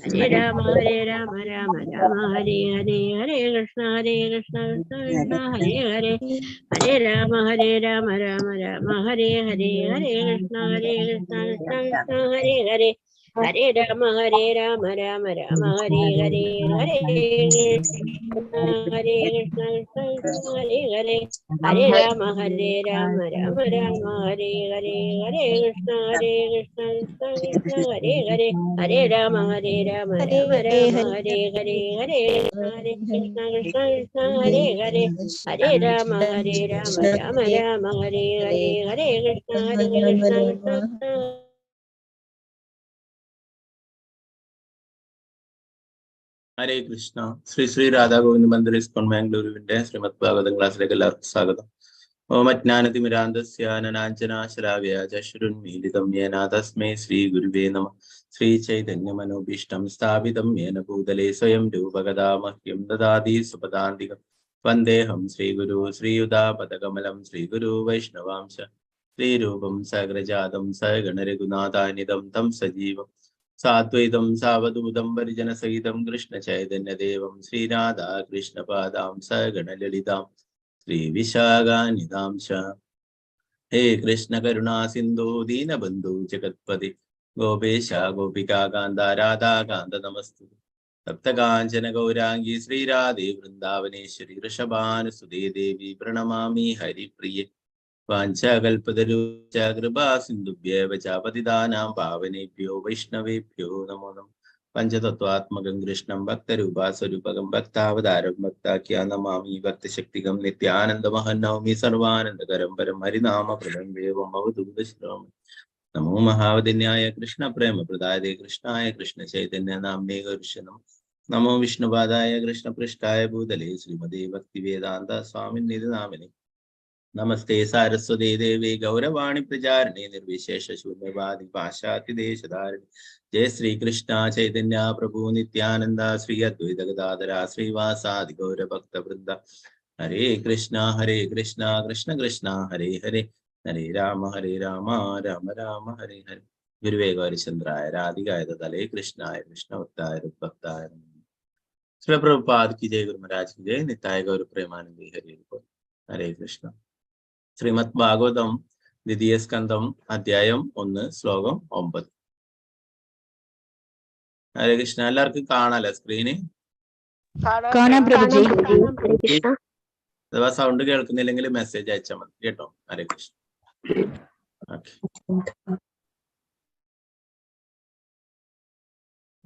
Hare Rama Rama Rama Hare Hare, Hare Krishna Krishna Krishna Hare Hare, Hare Rama Rama Rama Hare Hare, Hare Krishna Krishna Krishna Hare Hare, Hare Rama Rama Rama Hare Hare, Hare Krishna Krishna Krishna Hare Hare, Hare Rama Rama Rama Hare Hare, Hare Krishna Krishna Krishna Hare Hare, Hare Rama Rama Rama Hare Hare, Hare Krishna Krishna Krishna Hare Hare, Hare Rama Rama Rama Hare Hare, Hare Krishna Krishna Krishna. ഹരേ കൃഷ്ണ. ശ്രീ ശ്രീ രാധാഗോവിന്ദ മന്ദിർ ഇസ്കോൺ ബാംഗ്ലൂരുവിന്റെ ശ്രീമദ് ഭാഗവതം ക്ലാസ്സിലേക്ക് എല്ലാവർക്കും സ്വാഗതം. ഓം അജ്ഞാനതിമിരാന്തസ്യ അനനാഞ്ജനാശലാവ്യ ചക്ഷുരുന്മീലിതം യേന തസ്മൈ ശ്രീ ഗുരുവേ നമഃ. ശ്രീ ചൈതന്യ മനോഭീഷ്ടം സ്ഥാപിതം യേന ഭൂതലേ സ്വയം രൂപകഥാ മഹ്യം ദദാതി സുപദാന്തികം. വന്ദേഹം ശ്രീഗുരു ശ്രീയുതാപദകമലം ശ്രീഗുരു വൈഷ്ണവാംശ ശ്രീരൂപം സഗ്രജാതം സഗണരഘുനാഥാനിതം തം സജീവം സാദ്വൈതം സാവധൂതം പരിജനസഹിതം കൃഷ്ണ ചൈതന്യദേവം ശ്രീരാധാ കൃഷ്ണപാദാം സഗണലളിതാം ശ്രീവിശാഖാനിതാംശ. ഹേ കൃഷ്ണ കരുണാ സിന്ധു ദീനബന്ധു ജഗത്പതി ഗോപേശ ഗോപികാകാന്ത രാധാകാന്ത നമസ്തുതേ. സപ്തകാഞ്ചന ഗൗരാംഗി ശ്രീരാധേ വൃന്ദാവനേശ്വരി ഋഷഭാനുസുതേ ദേവി പ്രണമാമി ഹരിപ്രിയേ. വാഞ്ചകൽപതരുശ്ച കൃപാ സിന്ധുഭ്യേവ ച പതിതാനാം പാവനേഭ്യോ വൈഷ്ണവേഭ്യോ നമോ നമഃ. പഞ്ചതത്വാത്മകം കൃഷ്ണം ഭക്തരൂപാസ്വരൂപകം ഭക്താവതാരം ഭക്താഖ്യാ നമാമി ഭക്തശക്തികം നിത്യാനന്ദമഹം നൗമി സർവാനന്ദകരം പരം ഹരിനാമപ്രദം ദേവം അവധൂത ശ്രോമി. നമോ മഹാവദിന്യായ കൃഷ്ണ പ്രേമപ്രദായ കൃഷ്ണായ കൃഷ്ണ ചൈതന്യ നാമ്നേ ഗൗരിശനം. നമോ വിഷ്ണുപാദായ കൃഷ്ണപൃഷ്ഠായ ഭൂതലേ ശ്രീമതേ ഭക്തിവേദാന്ത സ്വാമിനിധി നാമിനെ. നമസ്തേ സാരസ്വതേ ദേവേ ഗൗരവാണി പ്രചാരിണേ നിർവിശേഷ ശൂന്യവാദി പാശ്ചാത്യദേശധാരിണി. ജയ ശ്രീകൃഷ്ണ ചൈതന്യ പ്രഭു നിത്യാനന്ദ ശ്രീ അദ്വൈത ഗദാധര ശ്രീവാസാദി ഗൗരഭക്തവൃന്ദ. ഹരേ കൃഷ്ണ കൃഷ്ണ കൃഷ്ണ ഹരേ ഹരേ, ഹരേ രാമ രാമ രാമ ഹരേ ഹരേ. ഗുരുവേ ഗൗരചന്ദ്രായ രാധികായ തലേ കൃഷ്ണായ കൃഷ്ണഭക്തായ ഭക്തായ. ശ്രീ പ്രഭുപാദ് കി ജയ, ഗുരു മഹാരാജ് കി ജയ, നിത്തായ ഗൗര പ്രേമാനന്ദി ഹരേ. ഹരേ കൃഷ്ണ. ശ്രീമദ് ഭാഗവതം ദ്വിതീയ സ്കന്ധം അധ്യായം 1 ശ്ലോകം 9. ഹരേ കൃഷ്ണ. എല്ലാവർക്കും കാണാല്ലേ സ്ക്രീന്? അഥവാ സൗണ്ട് കേൾക്കുന്നില്ലെങ്കിൽ മെസ്സേജ് അയച്ചാൽ മതി കേട്ടോ. ഹരേ കൃഷ്ണ.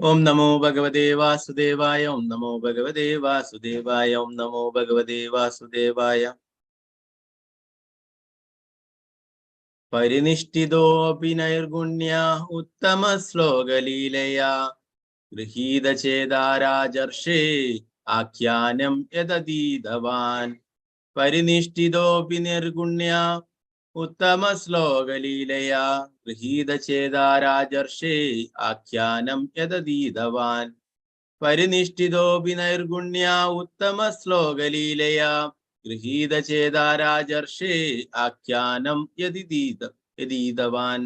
ഓം നമോ ഭഗവതേ വാസുദേവായ, ഓം നമോ ഭഗവതേ വാസുദേവായ, ഓം നമോ ഭഗവതേ വാസുദേവായ. പരിനിഷ്ഠിതോപി നൈർഗുണ്യ ഉത്തമ ശ്ലോകലീലയാ ഗൃഹീതചേതാരാജർഷേ ആഖ്യാനം യദതീതവാൻ. പരിനിഷ്ഠിതോപി നിർഗുണ്യ ഉത്തമ ശ്ലോകലീലയാ ഗൃഹീതചേതാരാജർഷേ ആഖ്യാനം യദതീതവാൻ. പരിനിഷ്ഠിതോപി നൈർഗുണ്യ ഉത്തമ ശ്ലോകലീലയാ ഗൃഹീതചേതാരാജർഷേ ആഖ്യാനം യദീതവാൻ.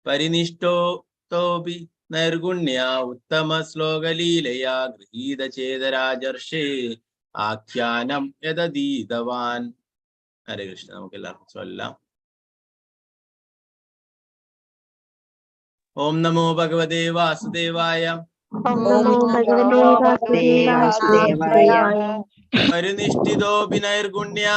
പരിനിഷ്ഠോപി നൈർഗുണ്യ ഉത്തമ ശ്ലോകലീലയാ ഗൃഹീതചേതരാജർഷേ ആഖ്യാനം യദീതവാൻ. ഹരേ കൃഷ്ണ. നമുക്ക് എല്ലാവർക്കും ചൊല്ലാം. ഓം നമോ ഭഗവതേ വാസുദേവായ, പരിനിഷ്ഠിതോപി നൈർഗുണ്യ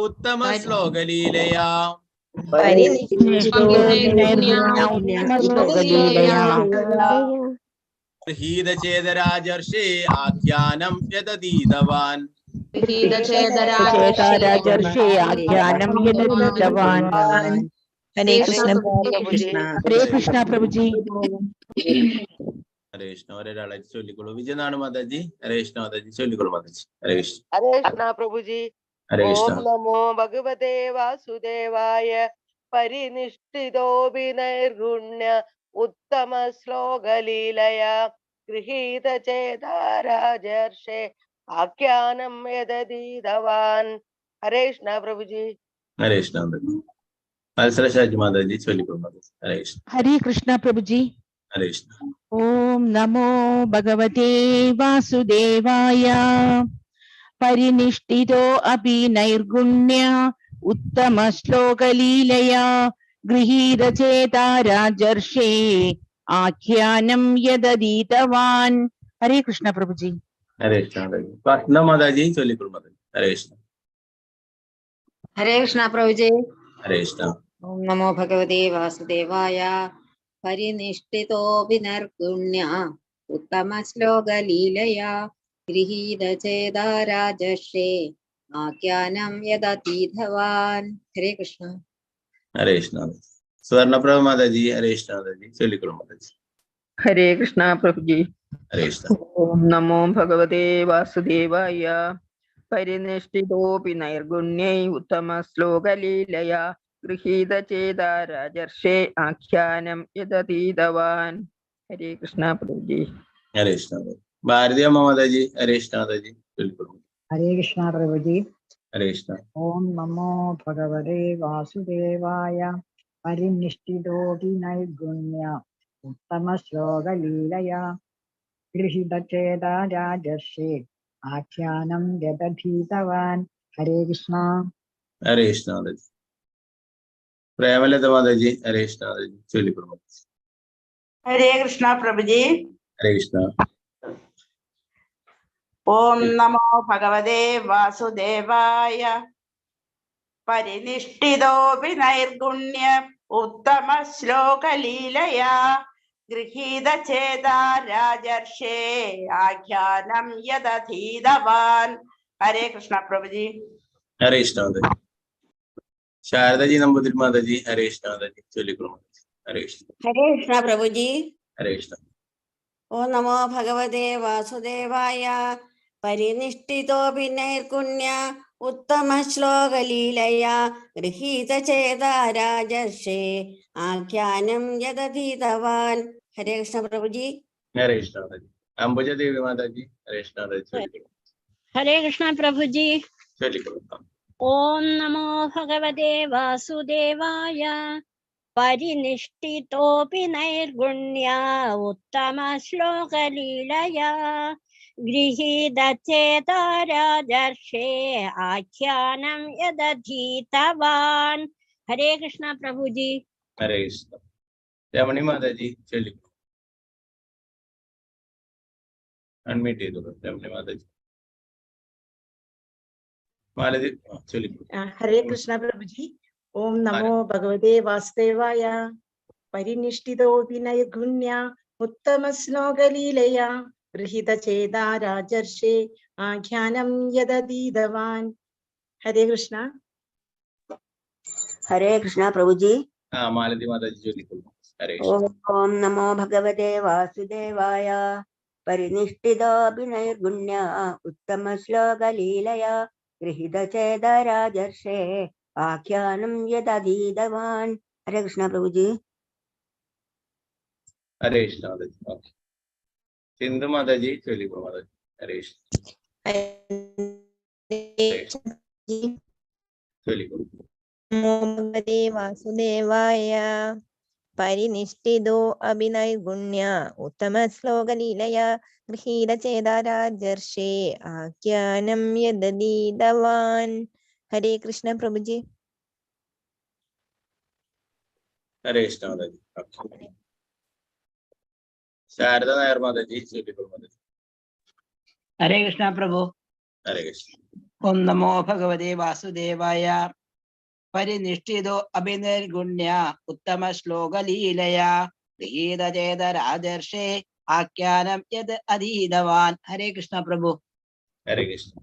ഉത്തമ ശ്ലോകലീലയാ ഗീതചേതരാജർഷേ ആഖ്യാനം യദീതവാൻ. പരിനിഷ്ഠിതോപി നൈർഗുണ്യ ഉത്തമ ശ്ലോകലീലയാ ഗൃഹീതചേതരാജർഷേ ആഖ്യാനം യദീതവാൻ. ഹരേ കൃഷ്ണ. ഹരേ കൃഷ്ണ പ്രഭുജി. ഹരേ കൃഷ്ണ. ഒരാളെ ചൊല്ലിക്കോളൂ. വിജയനാണ് മാതാജി. ഹരേ കൃഷ്ണ മാതാജി ചൊല്ലിക്കോളൂ മാതാജി. ഹരേ കൃഷ്ണ. ഹരേ Krishna പ്രഭുജി. Hare Krishna. Om Namo Bhagavate Vasudevaya Parinishtido Vinirgunya Uttama Sloka Leelaya Grihita Chetara Jarshe Akyanam Yadadidavan. Hare Krishna Prabhuji. Hare Krishna. Malsarashaji Mataji, Choli Prabhupada. Hare Krishna. Hare Krishna Prabhuji. Hare Krishna. Om Namo Bhagavate Vasudevaya Parinishtido Api Nairgunya Uttama Shloka Leelaya Grihita Cheta Rajarshe Akhyanam Yadaditavan. Hare Krishna Prabhuji. Hare Krishna. Patna Mataji, Choli Prabhupada. Hare Krishna. Hare Krishna Prabhuji. Hare Krishna. Om Namo Bhagavate Vasudevaya Parinishthito Vinargunya Uttama Shloka Leelaya Grihita Cheda Rajashe Akyanam Yadaditavan. Hare Krishna. Hare Krishna. Swarna Prabhu Mataji, Hare Krishna. Choli Prabhupada. Hare Krishna Prabhuji. Hare Krishna. Om Namo Bhagavate Vasudevaya Parinishthito Nirgunyai Uttama Shloka Leelaya Grihita Cheda Rajarshe Akyanam Yadaditavan. Hare Krishna Prabhuji. Hare Krishna. Bhardiya Mataji, Hare Krishna. Choli Prabhupada. Hare Krishna Prabhuji. Hare Krishna. Om Namo Bhagavate Vasudevaya Parinishtido Vinirgunya Uttama Shloka Leelaya Grihita Cheda Rajarshe Akyanam Yadaditavan. Hare Krishna. Hare Krishna. Premalata Mataji, Hare Krishna. Choli Prabhupada. Hare Krishna Prabhuji. Hare Krishna. Om Namo Bhagavate Vasudevaya Parinishtido Vinirgunya Uttama Shloka Leelaya Grihita Cheda Rajarshe Akhyanam Yadaditavan. Hare Krishna Prabhuji. Hare Krishna. Shardaji Nambudiri Mataji, Hare Krishna. Choli Prabhupada. Hare Krishna. Hare Krishna Prabhuji. Hare Krishna. Om Namo Bhagavate Vasudevaya Parinishthito Nirgunya Uttama Shloka Leelaya Grihita Cheda Rajarshe Akhyanam Yadaditavan. Hare Krishna Prabhuji. Hare Krishna. Ambuja Devi Mataji, Hare Krishna. Hare Krishna Prabhuji. Choli Prabhupada. Om Namo Bhagavate Vasudevaya Parinishthitopi Nirgunya Uttama Shloka Leelaya Grihita Cheta Rajarshe Akhyanam Yadaditavan. Hare Krishna Prabhuji. Hare Krishna. Ramani Mataji, Choli. Unmute it, Ramani Mataji. Maladi, Choli. Hare Krishna Prabhuji. Om Namo Bhagavate Vasudevaya Parinishthito Nirgunya Uttama Shloka Leelaya Grihita Cheda Rajarshe Akhyanam Yadaditavan. Hare Krishna. Hare Krishna Prabhuji. Maladi Mataji, Choli. Hare Krishna. Om Namo Bhagavate Vasudevaya Parinishthito Nirgunya Uttama Shloka Leelaya Grihita Cheda Rajarshe Akhyanam Yadaditavan. Hare Krishna Prabhuji. Hare Krishna. Okay. Sindhu Mataji, Choli Prabhupada. Hare Krishna. Choli Prabhupada. Bhagavate Vasudevaya Parinishthito Abhinirgunya Uttama Shloka Leelaya Grihita Cheda Rajarshe Akhyanam Yadaditavan. Hare Krishna Prabhuji. Hare Krishna. Okay. Sharda Nayar Mataji, Choli Prabhupada. Hare Krishna Prabhu. Hare Krishna. Om Namo Bhagavate Vasudevaya Parinishthito Abhinirgunya Uttama Shloka Leelaya Grihita Cheda Rajarshe Akhyanam Yadaditavan. Hare Krishna Prabhu. Hare Krishna.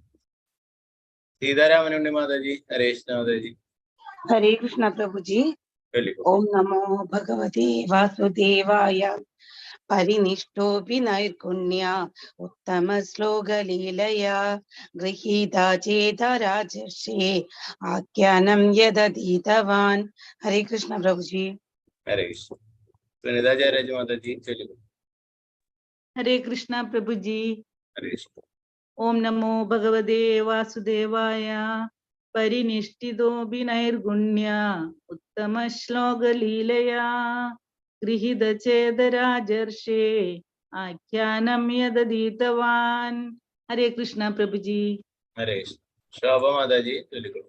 Sitaramani Mataji, Hare Krishna Mataji. Hare Krishna Prabhuji. Choli Prabhupada. Om Namo Bhagavate Vasudevaya പരിനിഷ്ഠോപി നൈർഗുണ്യ ഉത്തമശ്ലോകലീലയാ ഗൃഹീതാ ചേത രാജർഷേ ആഖ്യാനം യദതീതവാൻ. ഹരേ കൃഷ്ണ പ്രഭുജി. ഹരേ കൃഷ്ണ. സുനിതാചാര്യ മാതാജി ചൊല്ലുക. ഹരേ കൃഷ്ണ പ്രഭുജി. ഹരേ കൃഷ്ണ. ഓം നമോ ഭഗവതേ വാസുദേവായ. പരിനിഷ്ഠിതോ വിനൈർഗുണ്യ ഉത്തമ ശ്ലോകലീലയാ ഗൃഹീതചേതരാജർഷേ ആഖ്യാനം യദതീതവാൻ. ഹരേ കൃഷ്ണ പ്രഭുജി. ഹരേ കൃഷ്ണ. ശോഭ മാതാജി ചൊല്ലുക.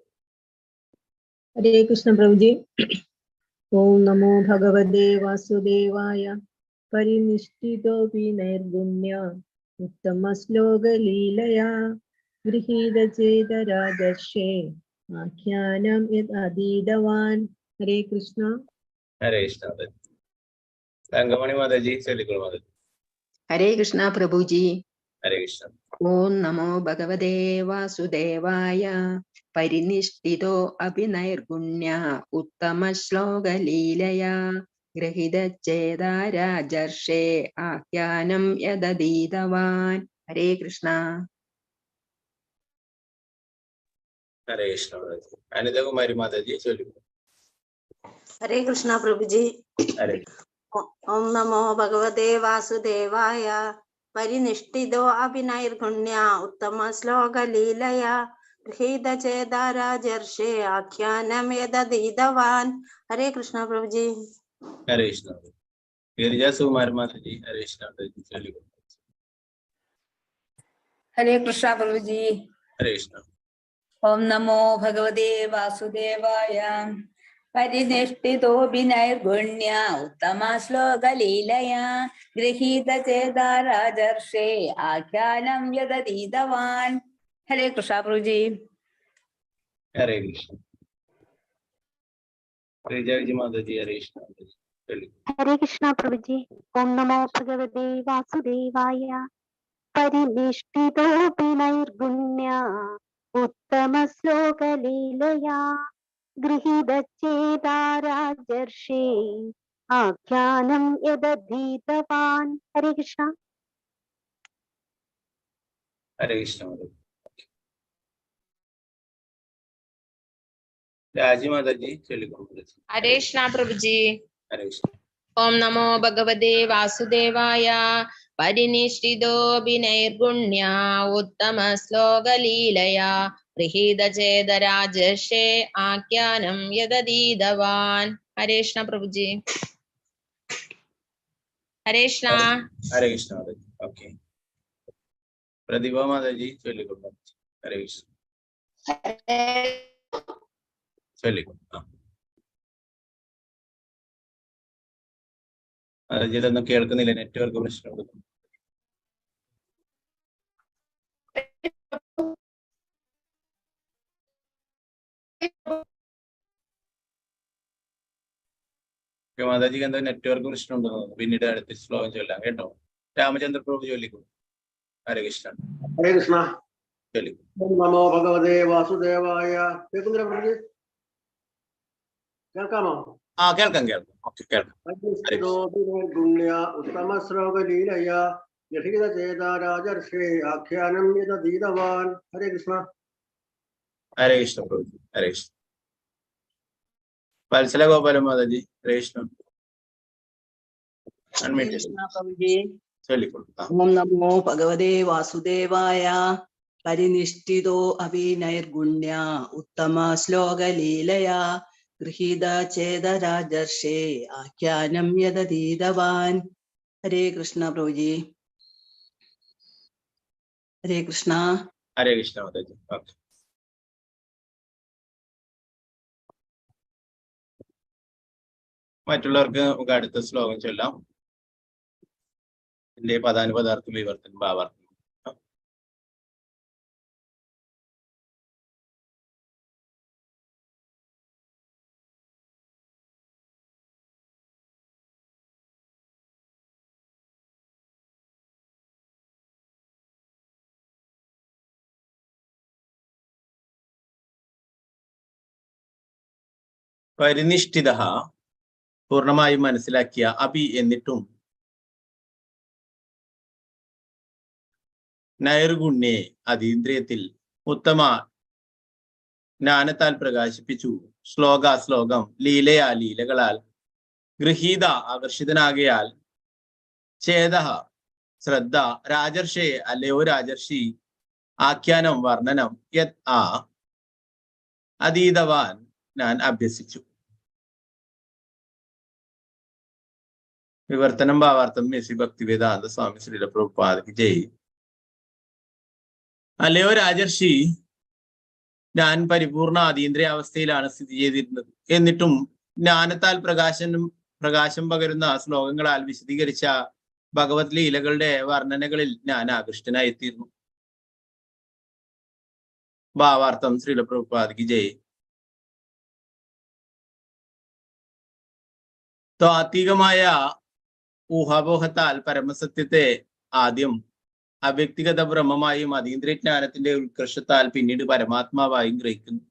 ഹരേ കൃഷ്ണ പ്രഭുജി. ഓം നമോ ഭഗവതേ വാസുദേവായ. പരിനിഷ്ഠിതോ വിനൈർഗുണ്യ ഉത്തമ ശ്ലോകലീലയാ ഗൃഹീതചേതരാജർഷേ ആഖ്യാനം യദതീതവാൻ. ഹരേ കൃഷ്ണ. ഹരേ കൃഷ്ണ. തങ്കമണി മാതാജി ചൊല്ലുക. മാതാജി. ഹരേ കൃഷ്ണ പ്രഭുജി. ഹരേ കൃഷ്ണ. ഓം നമോ ഭഗവതേ വാസുദേവായ. പരിനിഷ്ഠിതോ അഭിനൈർഗുണ്യ ഉത്തമ ശ്ലോകലീലയാ ഗ്രഹിതചേതാ രാജർഷേ ആഖ്യാനം യദതീതവാൻ. ഹരേ കൃഷ്ണ. ഹരേ കൃഷ്ണ. അനിതകുമാരി മാതാജി ചൊല്ലുക. ഹരേ കൃഷ്ണ പ്രഭുജി. ഹരേ. ഓം നമോ ഭഗവതേ വാസുദേവായ. പരിനിഷ്ഠിതോ അഭിനൈർഗുണ്യ ഉത്തമ ശ്ലോകലീലയാ ഗൃഹീതചേതാ രാജർഷേ ആഖ്യാനം യദതീതവാൻ. ഹരേ കൃഷ്ണ പ്രഭുജി. ഹരേ കൃഷ്ണ. ഗിരിജാസുകുമാരി മാതാജി ഹരേ കൃഷ്ണ ചൊല്ലുക. ഹരേ കൃഷ്ണ പ്രഭുജി. ഹരേ കൃഷ്ണ. ഓം നമോ ഭഗവതേ വാസുദേവായ. പരിനിഷ്ഠിതോ വിനൈർഗുണ്യ ഉത്തമ ശ്ലോകലീലയാ ഗൃഹീതചേതാ രാജർഷേ ആഖ്യാനം യദതീതവാൻ. ഹരേ കൃഷ്ണ പ്രഭുജി. ഹരേ കൃഷ്ണ. മാതാജി ഹരേ കൃഷ്ണ ചൊല്ലുക. ഹരേ കൃഷ്ണ പ്രഭുജി. ഓം നമോ ഭഗവതേ വാസുദേവായ. പരിനിഷ്ഠിതോ വിനൈർഗുണ്യ ഉത്തമ ശ്ലോകലീലയാ ഗൃഹീതചേതാ രാജർഷേ ആഖ്യാനം യദതീതവാൻ. ഹരേ കൃഷ്ണ. ഹരേ കൃഷ്ണ. രാജി മാതാജി ചൊല്ലുക. ഹരേ കൃഷ്ണ പ്രഭുജി. ഹരേ കൃഷ്ണ. ഓം നമോ ഭഗവതേ വാസുദേവായ. പരിനിഷ്ഠിതോ വിനൈർഗുണ്യ ഉത്തമ ശ്ലോകലീലയാ ഗൃഹീതചേതരാജർഷേ ആഖ്യാനം യദതീതവാൻ. ഹരേ കൃഷ്ണ പ്രഭുജി. ഹരേ കൃഷ്ണ. ഹരേ കൃഷ്ണ മാതാജി. ഓക്കെ. പ്രതിഭ മാതാജി ചൊല്ലുക. ഹരേ കൃഷ്ണ. ചൊല്ലുക. മാതാജിയുടെ ഒന്നും കേൾക്കുന്നില്ല, നെറ്റ്വർക്ക് പ്രശ്നം. മാതാജിക്ക് എന്തോ നെറ്റ്വർക്ക് പ്രശ്നം ഉണ്ടെന്ന് തോന്നുന്നു. പിന്നീട് അടുത്ത ശ്ലോകം ചൊല്ലാം കേട്ടോ. രാമചന്ദ്ര പ്രഭു ചൊല്ലിക്കും. ഹരേ കൃഷ്ണ. ഹരേ കൃഷ്ണ. ചൊല്ലിക്കും. നമോ ഭഗവതേ വാസുദേവായ. കേൾക്കുന്നില്ല പ്രഭുജി? കേൾക്കാമോ? ആ കേൾക്കാം കേൾക്കാം. ഓക്കെ കേൾക്കാം. ഉത്തമ ശ്ലോകലീലയ ഗൃഹീതചേതാ രാജർഷേ ആഖ്യാനം യദതീതവാൻ. ഹരേ കൃഷ്ണ. ഹരേ കൃഷ്ണ പ്രഭു. ഹരേ കൃഷ്ണ. വത്സല ഗോപാല മാതാജി ഹരേ കൃഷ്ണ. ഓം നമോ ഭഗവതേ വാസുദേവായ. പരിനിഷ്ഠിതോ അഭിനൈർഗുണ്യ ഉത്തമ ശ്ലോകലീലയാ ഗൃഹീതചേതരാജർഷേ ആഖ്യാനം യദതീതവാൻ. ഹരേ കൃഷ്ണ പ്രഭുജി. ഹരേ കൃഷ്ണ. ഹരേ കൃഷ്ണ മാതാജി. ഓക്കെ. മറ്റുള്ളവർക്ക് നമുക്ക് അടുത്ത ശ്ലോകം ചൊല്ലാം. എന്റെ പദാനുപദാർത്ഥം വിവർത്തനം ഭാവാർത്ഥം. പരിനിഷ്ഠിത പൂർണ്ണമായും മനസ്സിലാക്കിയ അഭി എന്നിട്ടും നൈർഗുണ്യെ അതീന്ദ്രിയത്തിൽ ഉത്തമ ജ്ഞാനത്താൽ പ്രകാശിപ്പിച്ചു. ശ്ലോകം ലീലയാ ലീലകളാൽ ഗൃഹീത ആകർഷിതനാകയാൽ ചേത ശ്രദ്ധ രാജർഷേ അല്ലയോ രാജർഷി ആഖ്യാനം വർണ്ണനം യത് ആ അതീതവാൻ ഞാൻ അഭ്യസിച്ചു. വിവർത്തനം ഭാവാർത്ഥം മെസ്സി ഭക്തിവേദാന്ത സ്വാമി ശ്രീല പ്രഭുപാദക്ക് ജയ്. അല്ലയോ രാജർഷി, ഞാൻ പരിപൂർണ അതീന്ദ്രിയാവസ്ഥയിലാണ് സ്ഥിതി ചെയ്തിരുന്നത്. എന്നിട്ടും ജ്ഞാനത്താൽ പ്രകാശം പകരുന്ന ശ്ലോകങ്ങളാൽ വിശദീകരിച്ച ഭഗവത് ലീലകളുടെ വർണ്ണനകളിൽ ഞാൻ ആകൃഷ്ടനായിത്തീർന്നു. ഭാവാർത്ഥം ശ്രീല പ്രഭുപാദക്ക് ജയ്. താത്വികമായ ഊഹാപോഹത്താൽ പരമസത്യത്തെ ആദ്യം അവ്യക്തിഗത ബ്രഹ്മമായും അതീന്ദ്രിയജ്ഞാനത്തിന്റെ ഉത്കർഷത്താൽ പിന്നീട് പരമാത്മാവായും ഗ്രഹിക്കുന്നു.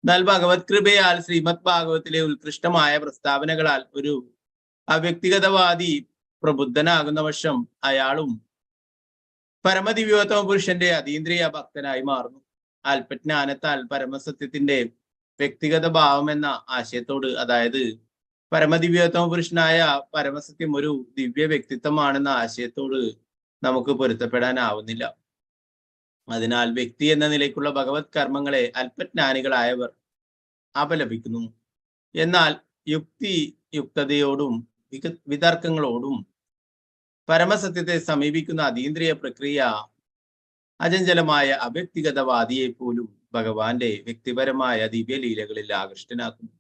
എന്നാൽ ഭഗവത് കൃപയാൽ ശ്രീമദ് ഭാഗവത്തിലെ ഉത്കൃഷ്ടമായ പ്രസ്താവനകളാൽ ഒരു അവ്യക്തിഗതവാദി പ്രബുദ്ധനാകുന്ന വർഷം അയാളും പരമദിവ്യോത്തമ പുരുഷന്റെ അതീന്ദ്രിയ ഭക്തനായി മാറുന്നു. അല്പജ്ഞാനത്താൽ പരമസത്യത്തിന്റെ വ്യക്തിഗത ഭാവം എന്ന ആശയത്തോട്, അതായത് പരമദിവ്യോത്തമ പുരുഷനായ പരമസത്യം ഒരു ദിവ്യ വ്യക്തിത്വമാണെന്ന ആശയത്തോട് നമുക്ക് പൊരുത്തപ്പെടാനാവുന്നില്ല. അതിനാൽ വ്യക്തി എന്ന നിലയ്ക്കുള്ള ഭഗവത് കർമ്മങ്ങളെ അല്പജ്ഞാനികളായവർ അപലപിക്കുന്നു. എന്നാൽ യുക്തതയോടും വിതർക്കങ്ങളോടും പരമസത്യത്തെ സമീപിക്കുന്ന അതീന്ദ്രിയ പ്രക്രിയ അചഞ്ചലമായ അവ്യക്തിഗതവാദിയെ പോലും ഭഗവാന്റെ വ്യക്തിപരമായ ദിവ്യലീലകളിൽ ആകൃഷ്ടനാക്കുന്നു.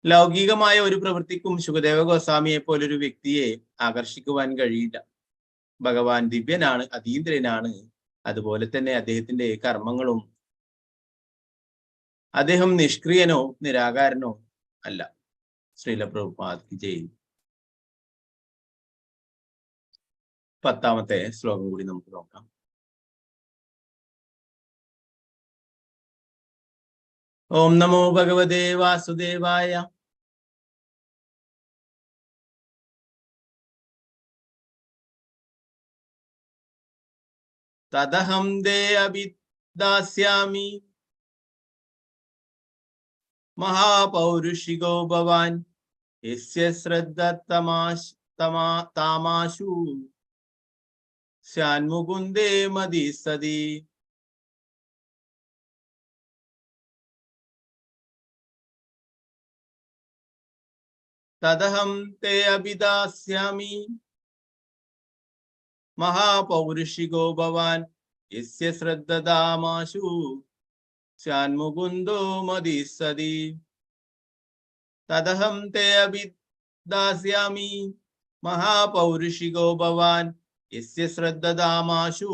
ലൗകികമായ ഒരു പ്രവൃത്തിക്കും ശുകദേവ ഗോസ്വാമിയെ പോലൊരു വ്യക്തിയെ ആകർഷിക്കുവാൻ കഴിയില്ല. ഭഗവാൻ ദിവ്യനാണ്, അതീന്ദ്രനാണ്. അതുപോലെ തന്നെ അദ്ദേഹത്തിന്റെ കർമ്മങ്ങളും. അദ്ദേഹം നിഷ്ക്രിയനോ നിരാകാരനോ അല്ല. ശ്രീല പ്രഭുപാദ് ജയ്. 10ാമത്തെ ശ്ലോകം കൂടി നമുക്ക് നോക്കാം. ഓം നമോ ഭഗവതേ വാസുദേവായ. തദഹം ദേ അഭിദാസ്യാമി മഹാപൗരുഷികോ ഭവാൻ യസ്യ ശ്രദ്ധ താമാശു സ്യാന്മുകുന്ദേ മതിസതി. തദഹം തേ അഭിദാസ്യാമി മഹാപൗരുഷികോ ഭവാൻ യസ്യ ശ്രദ്ധതാമാശു സ്യാന്മുകുന്ദോ മതിസതി. തദഹം തേ അഭിദാസ്യാമി മഹാപൗരുഷികോ ഭവാൻ യസ്യ ശ്രദ്ധതാമാശു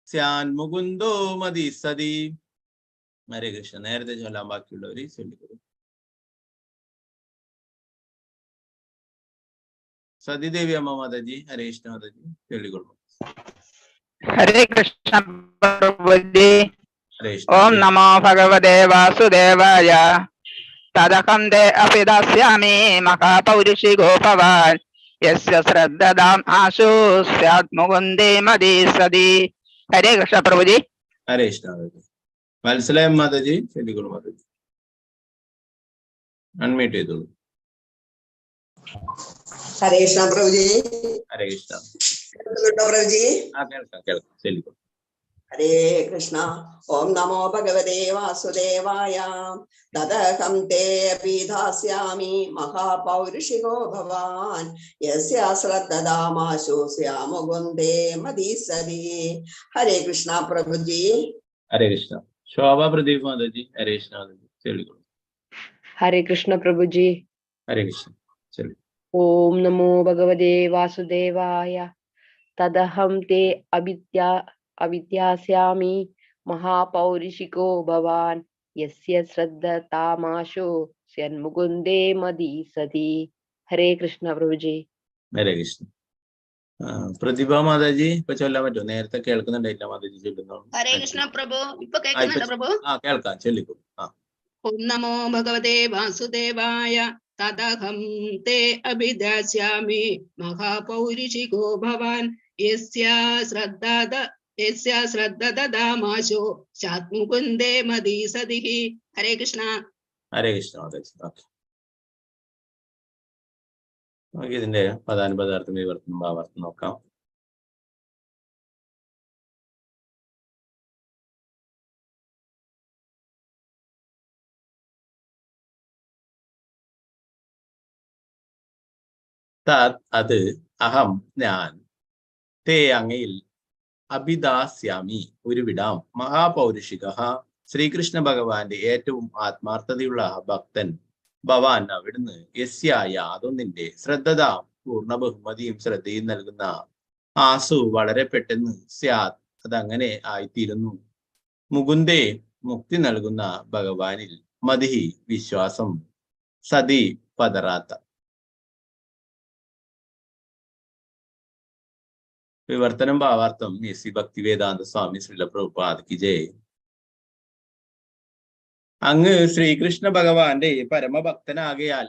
സ്യാന്മുകുന്ദോ മതിസതി. ഹരേ കൃഷ്ണ. നേരത്തെ ചൊല്ലാൻ ബാക്കിയുള്ളവര് ചൊല്ലിക്കൊള്ളു. സതിദേവി അമ്മ മാതാജി, ഹരേ കൃഷ്ണ മാതാജി ചൊല്ലിക്കൊള്ളു. ഹരേ കൃഷ്ണ പ്രഭുജി. ഹരേ കൃഷ്ണ. ഓം നമോ ഭഗവതേ വാസുദേവായ. തദഹം തേ അഭിദാസ്യാമി മഹാപൗരുഷികോ ഭവാൻ യസ്യ ശ്രദ്ധതാം ആശു സ്യാത് മുകുന്ദേ മതിസതി. ഹരേ കൃഷ്ണ പ്രഭുജി. ഹരേ കൃഷ്ണ മാതാജി. വത്സലയം മാതാജി ചൊല്ലിക്കൊള്ളു മാതാജി. അൺമ്യൂട്ട് ചെയ്തോളൂ. ഹരേ കൃഷ്ണ പ്രഭുജി. ഹരേ കൃഷ്ണ. കേൾക്കുന്നുണ്ടോ പ്രഭുജി? കേൾക്കാം. ചൊല്ലിക്കൊള്ളു. ഹരേ കൃഷ്ണ. ഓം നമോ ഭഗവതേ വാസുദേവായ. തദഹം തേ അഭിദാസ്യാമി മഹാപൗരുഷികോ ഭവാൻ യസ്യ ശ്രദ്ധതാമാശു സ്യാമുകുന്ദേ മതിസതി. ഹരേ കൃഷ്ണ പ്രഭുജി. ഹരേ കൃഷ്ണ. ശോഭ പ്രദീപ് മാതാജി, ഹരേ കൃഷ്ണ മാതാജി ചൊല്ലിക്കൊള്ളു. ഹരേ കൃഷ്ണ പ്രഭുജി. ഹരേ കൃഷ്ണ. ചൊല്ലി. ഓം നമോ ഭഗവതേ വാസുദേവായ. തദഹം തേ അവിദ്യാസ്യാമി മഹാപൗരുഷികോ ഭവാൻ യസ്യ ശ്രദ്ധ താമാശു സ്യന്മുകുന്ദേ മതിസതി. ഹരേ കൃഷ്ണ പ്രഭുജി. ഹരേ കൃഷ്ണ. പ്രതിഭ മാതാജി ഇപ്പൊ ചൊല്ലാൻ പറ്റുമോ? നേരത്തെ കേൾക്കുന്നുണ്ടായില്ല മാതാജി ചൊല്ലുന്നു. ഹരേ കൃഷ്ണ പ്രഭു. ഇപ്പൊ കേൾക്കുന്നുണ്ടോ പ്രഭു? കേൾക്കാം. ചൊല്ലിക്കോളൂ. ഓം നമോ ഭഗവതേ വാസുദേവായ. തദഹം തേ അഭിദാസ്യാമി മഹാപൗരുഷികോ ഭവാൻ യസ്യ ശ്രദ്ധദാമാശോ ശാത്മുകുന്ദേ മദീസതിഃ. ഹരേ കൃഷ്ണ. ഹരേ കൃഷ്ണ. നമുക്ക് ഇതിന്റെ പദാനുപദാർത്ഥം വിവർത്തനം ഭാവാർത്ഥം നോക്കാം. അത് അഹം ഞാൻ, തേ അങ്ങയിൽ, അഭിദാസ്യാമി ഉരുവിടാം, മഹാപൗരുഷിക ശ്രീകൃഷ്ണ ഭഗവാന്റെ ഏറ്റവും ആത്മാർത്ഥതയുള്ള ഭക്തൻ, ഭവാൻ അവിടുന്ന്, യസ്യായ അതൊന്നിന്റെ, ശ്രദ്ധത പൂർണ്ണ ബഹുമതിയും ശ്രദ്ധയും നൽകുന്ന, ആസു വളരെ പെട്ടെന്ന്, സ്യാത് അതങ്ങനെ ആയിത്തീരുന്നു, മുകുന്ദേ മുക്തി നൽകുന്ന ഭഗവാനിൽ, മതിഹി വിശ്വാസം, സതി പതറാത്ത. വിവർത്തനം ഭാവാർത്ഥം എസ് ഭക്തിവേദാന്ത സ്വാമി ശ്രീല പ്രഭുപാദ് കി ജയ്. അങ്ങ് ശ്രീകൃഷ്ണ ഭഗവാന്റെ പരമഭക്തനാകയാൽ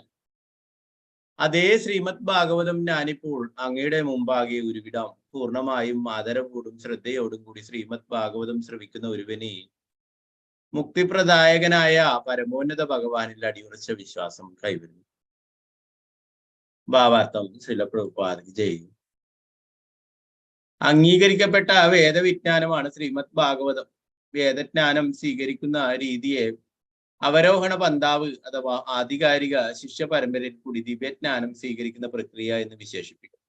അതേ ശ്രീമദ് ഭാഗവതം ഞാനിപ്പോൾ അങ്ങയുടെ മുമ്പാകെ ഉരുവിടാം. പൂർണ്ണമായും ആദരവോടും ശ്രദ്ധയോടും കൂടി ശ്രീമദ് ഭാഗവതം ശ്രവിക്കുന്ന ഒരുവനെ മുക്തിപ്രദായകനായ പരമോന്നത ഭഗവാനിൽ അടിയുറച്ച വിശ്വാസം കൈവരുന്നു. ഭാവാർത്ഥം ശ്രീല പ്രഭുപാദ് കി ജയ്. അംഗീകരിക്കപ്പെട്ട വേദവിജ്ഞാനമാണ് ശ്രീമദ് ഭാഗവതം. വേദജ്ഞാനം സ്വീകരിക്കുന്ന രീതിയെ അവരോഹണ പന്താവ് അഥവാ ആധികാരിക ശിഷ്യ പരമ്പരയിൽ കൂടി ദിവ്യജ്ഞാനം സ്വീകരിക്കുന്ന പ്രക്രിയ എന്ന് വിശേഷിപ്പിക്കും.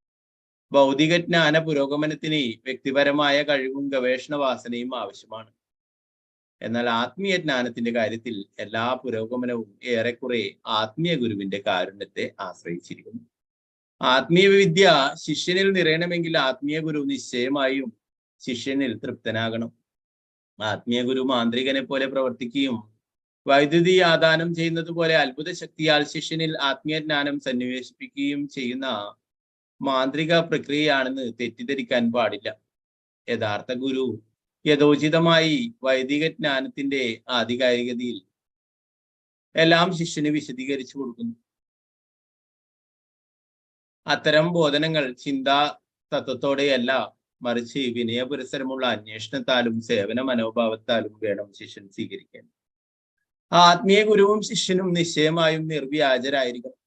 ഭൗതിക ജ്ഞാന പുരോഗമനത്തിന് വ്യക്തിപരമായ കഴിവും ഗവേഷണ വാസനയും ആവശ്യമാണ്. എന്നാൽ ആത്മീയ ജ്ഞാനത്തിന്റെ കാര്യത്തിൽ എല്ലാ പുരോഗമനവും ഏറെക്കുറെ ആത്മീയ ഗുരുവിന്റെ കാരുണ്യത്തെ ആശ്രയിച്ചിരിക്കുന്നു. ആത്മീയ വിദ്യ ശിഷ്യനിൽ നിറയണമെങ്കിൽ ആത്മീയ ഗുരു നിശ്ചയമായും ശിഷ്യനിൽ തൃപ്തനാകണം. ആത്മീയ ഗുരു മാന്ത്രികനെ പോലെ പ്രവർത്തിക്കുകയും വൈദ്യുതി ആദാനം ചെയ്യുന്നത് പോലെ അത്ഭുത ശക്തിയാൽ ശിഷ്യനിൽ ആത്മീയ ജ്ഞാനം സന്നിവേശിപ്പിക്കുകയും ചെയ്യുന്ന മാന്ത്രിക പ്രക്രിയയാണെന്ന് തെറ്റിദ്ധരിക്കാൻ പാടില്ല. യഥാർത്ഥ ഗുരു യഥോചിതമായി വൈദിക ജ്ഞാനത്തിന്റെ ആധികാരികതയിൽ എല്ലാം ശിഷ്യന് വിശദീകരിച്ചു കൊടുക്കുന്നു. അത്തരം ബോധനങ്ങൾ ചിന്താ തത്വത്തോടെയല്ല, മറിച്ച് വിനയപുരസരമുള്ള അന്വേഷണത്താലും സേവന മനോഭാവത്താലും വേണം ശിഷ്യൻ സ്വീകരിക്കാൻ. ആത്മീയ ഗുരുവും ശിഷ്യനും നിശ്ചയമായും നിർവ്യാജരായിരിക്കണം.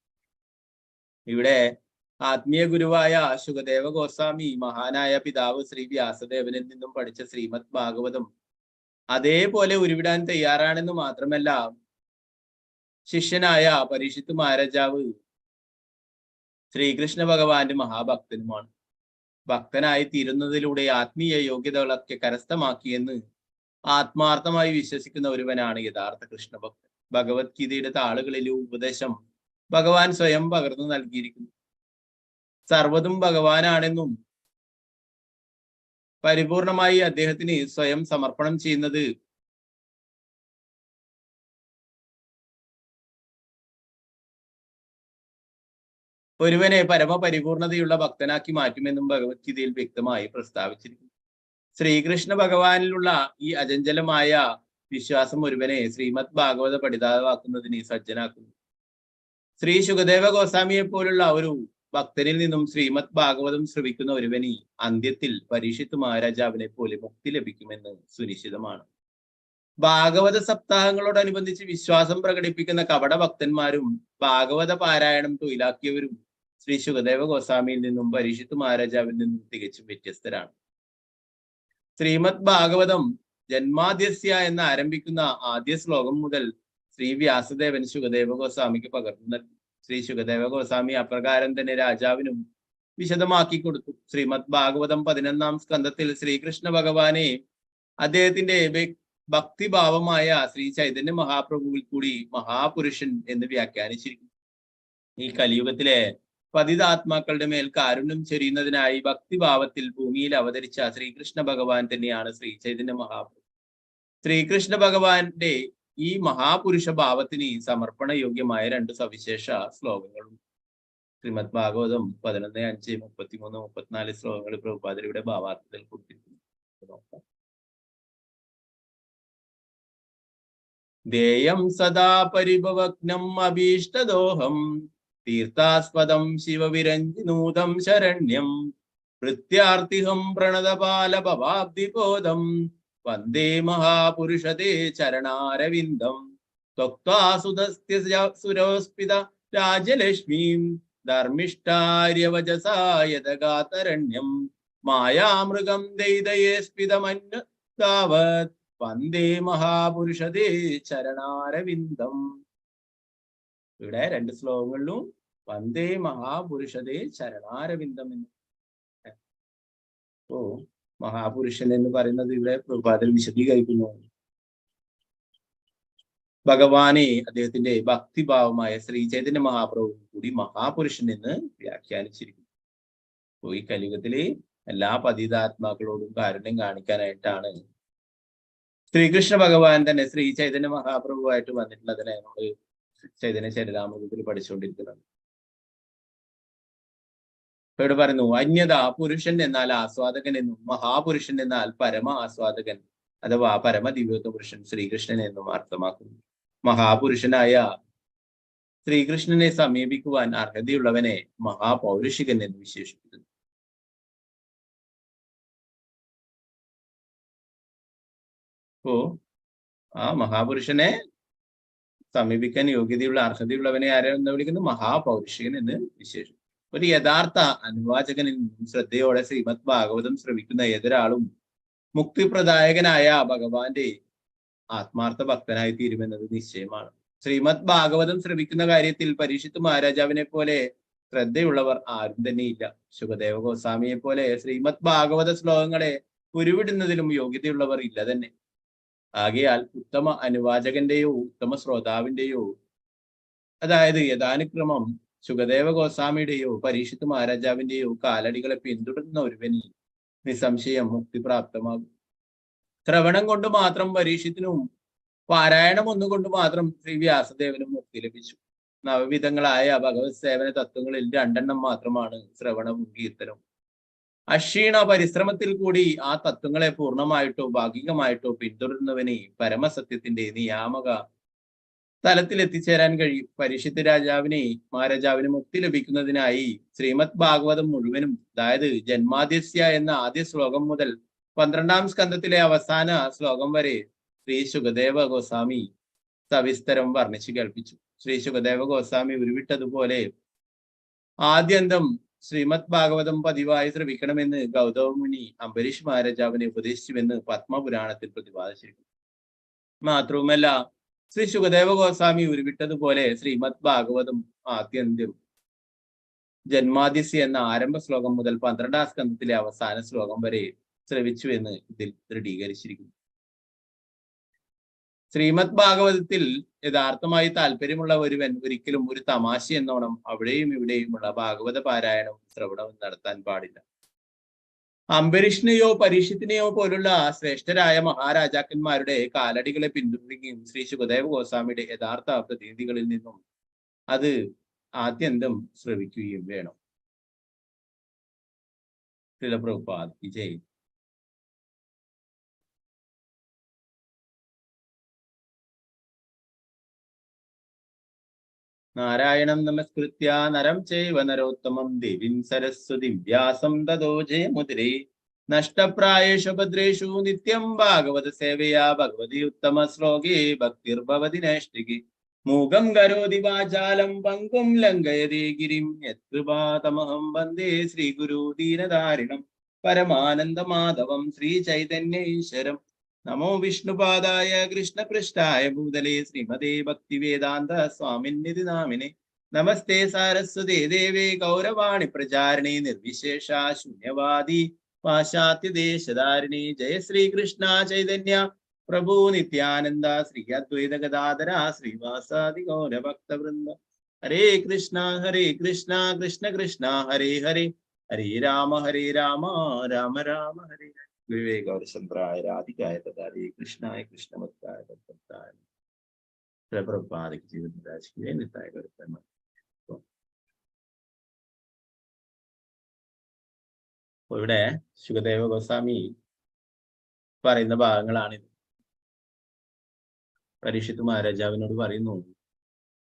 ഇവിടെ ആത്മീയ ഗുരുവായ ശുകദേവ ഗോസ്വാമി മഹാനായ പിതാവ് ശ്രീ വ്യാസദേവനിൽ നിന്നും പഠിച്ച ശ്രീമദ് ഭാഗവതം അതേപോലെ ഉരുവിടാൻ തയ്യാറാണെന്ന് മാത്രമല്ല, ശിഷ്യനായ പരീക്ഷിത്ത് മഹാരാജാവ് ശ്രീകൃഷ്ണ ഭഗവാന്റെ മഹാഭക്തനുമാണ്. ഭക്തനായി തീരുന്നതിലൂടെ ആത്മീയ യോഗ്യതകളൊക്കെ കരസ്ഥമാക്കിയെന്ന് ആത്മാർത്ഥമായി വിശ്വസിക്കുന്ന ഒരുവനാണ് യഥാർത്ഥ കൃഷ്ണഭക്തൻ. ഭഗവത്ഗീതയുടെ താളുകളിലെ ഉപദേശം ഭഗവാൻ സ്വയം പകർന്നു നൽകിയിരിക്കുന്നു. സർവ്വതും ഭഗവാനാണെന്നും പരിപൂർണമായി അദ്ദേഹത്തിന് സ്വയം സമർപ്പണം ചെയ്യുന്നത് ഒരുവനെ പരമപരിപൂർണതയുള്ള ഭക്തനാക്കി മാറ്റുമെന്നും ഭഗവത്ഗീതയിൽ വ്യക്തമായി പ്രസ്താവിച്ചിരിക്കുന്നു. ശ്രീകൃഷ്ണ ഭഗവാനിലുള്ള ഈ അചഞ്ചലമായ വിശ്വാസം ഒരുവനെ ശ്രീമദ് ഭാഗവത പഠിതാവാക്കുന്നതിന് സജ്ജനാക്കുന്നു. ശ്രീ ശുകദേവ ഗോസ്വാമിയെ പോലുള്ള ഒരു ഭക്തനിൽ നിന്നും ശ്രീമദ് ഭാഗവതം ശ്രവിക്കുന്ന ഒരുവന് അന്ത്യത്തിൽ പരീക്ഷിത്ത് മഹാരാജാവിനെ പോലെ മുക്തി ലഭിക്കുമെന്ന് സുനിശ്ചിതമാണ്. ഭാഗവത സപ്താഹങ്ങളോടനുബന്ധിച്ച് വിശ്വാസം പ്രകടിപ്പിക്കുന്ന കപട ഭക്തന്മാരും ഭാഗവത പാരായണം തൊഴിലാക്കിയവരും ശ്രീ ശുകദേവ ഗോസ്വാമിയിൽ നിന്നും പരീക്ഷിത്ത് മഹാരാജാവിൽ നിന്നും തികച്ചും വ്യത്യസ്തരാണ്. ശ്രീമദ് ഭാഗവതം ജന്മാദ്യസ്യ എന്ന് ആരംഭിക്കുന്ന ആദ്യ ശ്ലോകം മുതൽ ശ്രീ വ്യാസദേവൻ ശുകദേവ ഗോസ്വാമിക്ക് പകർന്നു നൽകി. ശ്രീ ശുകദേവ ഗോസ്വാമി അപ്രകാരം തന്നെ രാജാവിനും വിശദമാക്കി കൊടുത്തു. ശ്രീമദ് ഭാഗവതം 11-ാം സ്കന്ധത്തിൽ ശ്രീകൃഷ്ണ ഭഗവാനെ അദ്ദേഹത്തിന്റെ ഭക്തിഭാവമായ ശ്രീ ചൈതന്യ മഹാപ്രഭുവിൽ കൂടി മഹാപുരുഷൻ എന്ന് വ്യാഖ്യാനിച്ചിരിക്കുന്നു. ഈ കലിയുഗത്തിലെ പതിതാത്മാക്കളുടെ മേൽ കാരുണ്യം ചൊരിയുന്നതിനായി ഭക്തിഭാവത്തിൽ ഭൂമിയിൽ അവതരിച്ച ശ്രീകൃഷ്ണ ഭഗവാൻ തന്നെയാണ് ശ്രീ ചൈതന്യ മഹാപ്രഭു. ശ്രീകൃഷ്ണ ഭഗവാന്റെ ഈ മഹാപുരുഷ ഭാവത്തിന് സമർപ്പണ യോഗ്യമായ 2 സവിശേഷ ശ്ലോകങ്ങളും ശ്രീമദ് ഭാഗവതം 11, 5, 33, 34 ശ്ലോകങ്ങൾ പ്രഭുപാദരുടെ ഭാവാർത്ഥത്തിൽ കൊടുത്തിരിക്കുന്നു. നോക്കാം. ദേയം സദാ പരിഭവഗ്നം അഭീഷ്ടദോഹം തീർത്ഥാസ്പദം ശിവവിരഞ്ജിനൂതം ശരണ്യം പ്രത്യാർത്ഥിഹം പ്രണതപാലഭവാബ്ദിബോധം വന്ദേ മഹാപുരുഷതേ ചരണാരവിന്ദം ത്വക്ത്വാ സുതസ്ത്യ സുരോസ്പിത രാജലക്ഷ്മീം ധർമ്മിഷ്ഠാര്യവചസാ യദഗാതരണ്യം മായാമൃഗം ദൈതയേസ്പിതമന്യു താവത് വന്ദേ മഹാപുരുഷതേ ചരണാരവിന്ദം. ഇവിടെ രണ്ട് ശ്ലോകങ്ങളിലും വന്ദേ മഹാപുരുഷതേ ചരണാരവിന്ദം എന്ന്. ഓ, മഹാപുരുഷൻ എന്ന് പറയുന്നത് ഇവിടെ പ്രഭാതത്തിൽ വിശദീകരിക്കുന്നു. ഭഗവാനെ അദ്ദേഹത്തിന്റെ ഭക്തിഭാവമായ ശ്രീ ചൈതന്യ മഹാപ്രഭു കൂടി മഹാപുരുഷൻ എന്ന് വ്യാഖ്യാനിച്ചിരിക്കുന്നു. അപ്പോ ഈ കലിയുഗത്തിലെ എല്ലാ പതിതാത്മാക്കളോടും കാരുണ്യം കാണിക്കാനായിട്ടാണ് ശ്രീകൃഷ്ണ ഭഗവാൻ തന്നെ ശ്രീ ചൈതന്യ മഹാപ്രഭുവായിട്ട് വന്നിട്ടുള്ളതിനെ നമ്മൾ ചൈതന്യ ചരിതാമൃതത്തിൽ പഠിച്ചുകൊണ്ടിരിക്കുന്നത്. ഇവിടെ പറയുന്നു, അന്യത പുരുഷൻ എന്നാൽ ആസ്വാദകൻ എന്നും മഹാപുരുഷൻ എന്നാൽ പരമ ആസ്വാദകൻ അഥവാ പരമ ദിവ്യോത്ത പുരുഷൻ ശ്രീകൃഷ്ണൻ എന്നും അർത്ഥമാക്കുന്നു. മഹാപുരുഷനായ ശ്രീകൃഷ്ണനെ സമീപിക്കുവാൻ അർഹതയുള്ളവനെ മഹാപൗരുഷികൻ എന്ന് വിശേഷിപ്പിക്കുന്നു. അപ്പോ ആ മഹാപുരുഷനെ സമീപിക്കാൻ യോഗ്യതയുള്ള അർഹതയുള്ളവനെ ആരെന്ന് വിളിക്കുന്നു? മഹാപൗരുഷികൻ എന്ന് വിശേഷിപ്പിക്കുന്നു. ഒരു യഥാർത്ഥ അനുവാചകനിൽ നിന്നും ശ്രദ്ധയോടെ ശ്രീമദ് ഭാഗവതം ശ്രവിക്കുന്ന ഏതൊരാളും മുക്തിപ്രദായകനായ ഭഗവാന്റെ ആത്മാർത്ഥ ഭക്തനായി തീരുമെന്നത് നിശ്ചയമാണ്. ശ്രീമദ് ഭാഗവതം ശ്രവിക്കുന്ന കാര്യത്തിൽ പരീക്ഷിത്ത് മഹാരാജാവിനെ പോലെ ശ്രദ്ധയുള്ളവർ ആരും തന്നെ ഇല്ല. ശുകദേവ ഗോസ്വാമിയെ പോലെ ശ്രീമദ് ഭാഗവത ശ്ലോകങ്ങളെ ഉരുവിടുന്നതിലും യോഗ്യതയുള്ളവർ ഇല്ല തന്നെ. ആകയാൽ ഉത്തമ അനുവാചകന്റെയോ ഉത്തമ ശ്രോതാവിന്റെയോ, അതായത് യഥാനുക്രമം ശുകദേവ ഗോസ്വാമിയുടെയോ പരീക്ഷിത്ത് മഹാരാജാവിന്റെയോ കാലടികളെ പിന്തുടരുന്ന ഒരുവന് നിസ്സംശയം മുക്തി പ്രാപ്തമാകും. ശ്രവണം കൊണ്ട് മാത്രം പരീക്ഷത്തിനും പാരായണം ഒന്നുകൊണ്ട് മാത്രം ശ്രീ വ്യാസദേവനും മുക്തി ലഭിച്ചു. നവവിധങ്ങളായ ഭഗവത് സേവന തത്വങ്ങളിൽ 2 മാത്രമാണ് ശ്രവണവും കീർത്തനവും. അക്ഷീണ പരിശ്രമത്തിൽ കൂടി ആ തത്വങ്ങളെ പൂർണ്ണമായിട്ടോ ഭാഗികമായിട്ടോ പിന്തുടരുന്നവന് പരമസത്യത്തിന്റെ നിയാമക തലത്തിൽ എത്തിച്ചേരാൻ കഴിയും. പരീക്ഷിത്ത് മഹാരാജാവിന് മുക്തി ലഭിക്കുന്നതിനായി ശ്രീമദ് ഭാഗവതം മുഴുവനും, അതായത് ജന്മാദ്യസ്യ എന്ന ആദ്യ ശ്ലോകം മുതൽ 12ാം സ്കന്ധത്തിലെ അവസാന ശ്ലോകം വരെ ശ്രീ ശുകദേവ ഗോസ്വാമി സവിസ്തരം വർണ്ണിച്ചു കേൾപ്പിച്ചു. ശ്രീ ശുകദേവ ഗോസ്വാമി ഉരുവിട്ടതുപോലെ ആദ്യന്തം ശ്രീമദ് ഭാഗവതം പതിവായി ശ്രവിക്കണമെന്ന് ഗൗതമ മുനി അംബരീഷ് മഹാരാജാവിനെ ഉപദേശിച്ചുവെന്ന് പത്മപുരാണത്തിൽ പ്രതിപാദിച്ചിരിക്കുന്നു. മാത്രവുമല്ല, ശ്രീ ശുകദേവ ഗോസ്വാമി ഉരുവിട്ടതുപോലെ ശ്രീമദ് ഭാഗവതം ആദ്യന്ത്യം ജന്മാദിസ്യ എന്ന ആരംഭ ശ്ലോകം മുതൽ 12ാം സ്കന്ധത്തിലെ അവസാന ശ്ലോകം വരെ ശ്രവിച്ചു എന്ന് ഇതിൽ ദൃഢീകരിച്ചിരിക്കുന്നു. ശ്രീമദ് ഭാഗവതത്തിൽ യഥാർത്ഥമായി താല്പര്യമുള്ള ഒരുവൻ ഒരിക്കലും ഒരു തമാശ എന്നോണം അവിടെയും ഇവിടെയുമുള്ള ഭാഗവത പാരായണവും ശ്രവണവും നടത്താൻ പാടില്ല. അംബരീഷിനെയോ പരീക്ഷത്തിനെയോ പോലുള്ള ശ്രേഷ്ഠരായ മഹാരാജാക്കന്മാരുടെ കാലടികളെ പിന്തുടരുകയും ശ്രീ ശുകദേവ ഗോസ്വാമിയുടെ യഥാർത്ഥ പ്രതിനിധികളിൽ നിന്നും അത് ആദ്യന്തം ശ്രവിക്കുകയും വേണം. പ്രഭുപാദ് വിജയ്. നാരായണം നമസ്കൃത്യ നരം ചൈവ നരോത്തമം ദേവീം സരസ്വതി വ്യാസം തതോ ജയമുദിരേ നഷ്ടപ്രായേഷു ഭദ്രേഷു നിത്യം ഭാഗവത സേവയാ ഭഗവതി ഉത്തമ ശ്ലോകേ ഭക്തിർഭവതി നൈഷ്ഠികി മൂകം കരോതി വാചാലം പങ്കും ലംഘയതേ ഗിരിം യത്കൃപാതമഹം വന്ദേ ശ്രീഗുരു ദീനധാരിണം പരമാനന്ദമാധവം ശ്രീ ചൈതന്യ ഈശ്വരം. നമോ വിഷ്ണുപാദായ കൃഷ്ണപൃഷ്ഠായ ഭൂതലേ ശ്രീമതേ ഭക്തിവേദാന്ത സ്വാമിന്നിധി നാമിനെ നമസ്തേ സാരസ്വതേ ദേവേ ഗൗരവാണി പ്രചാരിണി നിർവിശേഷ ശൂന്യവാദി പാശ്ചാത്യദേശധാരിണി. ജയ ശ്രീകൃഷ്ണ ചൈതന്യ പ്രഭു നിത്യാനന്ദ ശ്രീ അദ്വൈത ഗദാധര ശ്രീവാസാദി ഗൗരഭക്തവൃന്ദ. ഹരേ കൃഷ്ണ കൃഷ്ണ കൃഷ്ണ ഹരേ ഹരേ, ഹരേ രാമ രാമ രാമ ഹരേ ഹരേ. വിവേകൗരചന്ദ്രായ രാധികായ തഥാരേ കൃഷ്ണായ കൃഷ്ണമത്തായ തത്വത്തായ പ്രഭുപാദയ്ക്ക് ജീവിതരാശിയെ നിത്തായ കരുത്തന്മാർ. ഇവിടെ ശുകദേവ ഗോസ്വാമി പറയുന്ന ഭാഗങ്ങളാണിത്. പരീക്ഷിത്ത് മഹാരാജാവിനോട് പറയുന്നു,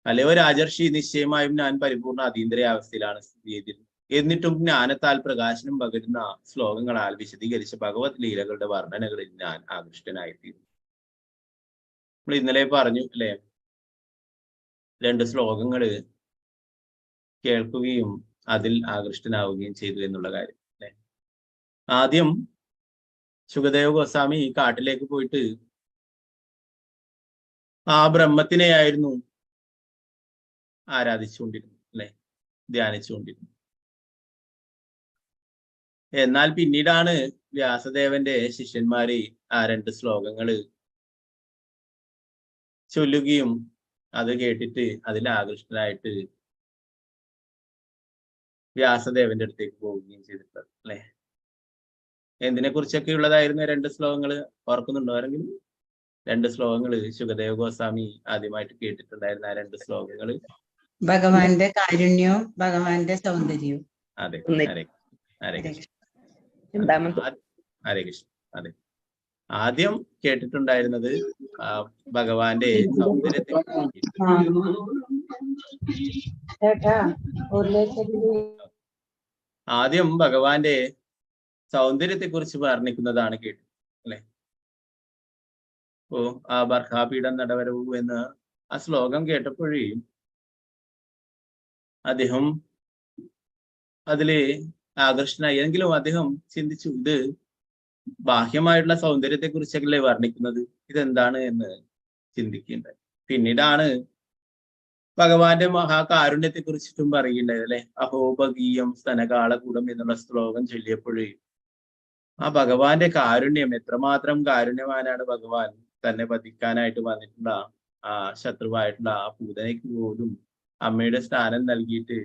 അല്ലയോ രാജർഷി, നിശ്ചയമായും ഞാൻ പരിപൂർണ അതീന്ദ്രിയാവസ്ഥയിലാണ് സ്ഥിതി എന്നിട്ടും ജ്ഞാനത്താൽ പ്രകാശനം പകരുന്ന ശ്ലോകങ്ങളാൽ വിശദീകരിച്ച ഭഗവത് ലീലകളുടെ വർണ്ണനകളിൽ ഞാൻ ആകൃഷ്ടനായിത്തീരുന്നു. നമ്മൾ ഇന്നലെ പറഞ്ഞു അല്ലെ, 2 ശ്ലോകങ്ങള് കേൾക്കുകയും അതിൽ ആകൃഷ്ടനാവുകയും ചെയ്തു എന്നുള്ള കാര്യം അല്ലെ. ആദ്യം ശുകദേവ ഗോസ്വാമി ഈ കാട്ടിലേക്ക് പോയിട്ട് ആ ബ്രഹ്മത്തിനെയായിരുന്നു ആരാധിച്ചുകൊണ്ടിരുന്നു അല്ലെ, ധ്യാനിച്ചുകൊണ്ടിരുന്നു. എന്നാൽ പിന്നീടാണ് വ്യാസദേവന്റെ ശിഷ്യന്മാര് ആ 2 ശ്ലോകങ്ങള് ചൊല്ലുകയും അത് കേട്ടിട്ട് അതിൽ ആകൃഷ്ടരായിട്ട് വ്യാസദേവന്റെ അടുത്തേക്ക് പോവുകയും ചെയ്തിട്ടുള്ളത് അല്ലെ. എന്തിനെ കുറിച്ചൊക്കെ ഉള്ളതായിരുന്നു 2 ശ്ലോകങ്ങള് ഓർക്കുന്നുണ്ടോ ആരെങ്കിലും? 2 ശ്ലോകങ്ങള് ശുകദേവ ഗോസ്വാമി ആദ്യമായിട്ട് കേട്ടിട്ടുണ്ടായിരുന്ന ആ 2 ശ്ലോകങ്ങള് ഭഗവാന്റെ കാരുണ്യവും ഭഗവാന്റെ സൗന്ദര്യവും. അതെ, ഹരേ കൃഷ്ണ. ഹരേ കൃഷ്ണ. അതെ, ആദ്യം കേട്ടിട്ടുണ്ടായിരുന്നത് ഭഗവാന്റെ സൗന്ദര്യത്തെ ആദ്യം ഭഗവാന്റെ സൗന്ദര്യത്തെ കുറിച്ച് വർണ്ണിക്കുന്നതാണ് കേട്ടത് അല്ലെ. ആ ബർഹാപീഠം നടവരവു എന്ന് ആ ശ്ലോകം കേട്ടപ്പോഴേ അദ്ദേഹം അതില് ആകർഷണനായി. എങ്കിലും അദ്ദേഹം ചിന്തിച്ചു, ഇത് ബാഹ്യമായിട്ടുള്ള സൗന്ദര്യത്തെ കുറിച്ചല്ലേ വർണ്ണിക്കുന്നത്, ഇതെന്താണ് എന്ന് ചിന്തിക്കുകയുണ്ടായി. പിന്നീടാണ് ഭഗവാന്റെ മഹാകാരുണ്യത്തെ കുറിച്ചിട്ടും പറയുകയുണ്ടായത് അല്ലെ. അഹോപഗീയം സ്തനകാളകൂടം എന്നുള്ള ശ്ലോകം ചൊല്ലിയപ്പോഴേ ആ ഭഗവാന്റെ കാരുണ്യം, എത്രമാത്രം കാരുണ്യവാനാണ് ഭഗവാൻ. തന്നെ വധിക്കാനായിട്ട് വന്നിട്ടുള്ള ആ ശത്രുവായിട്ടുള്ള ആ പൂതനയ്ക്ക് പോലും അമ്മയുടെ സ്ഥാനം നൽകിയിട്ട്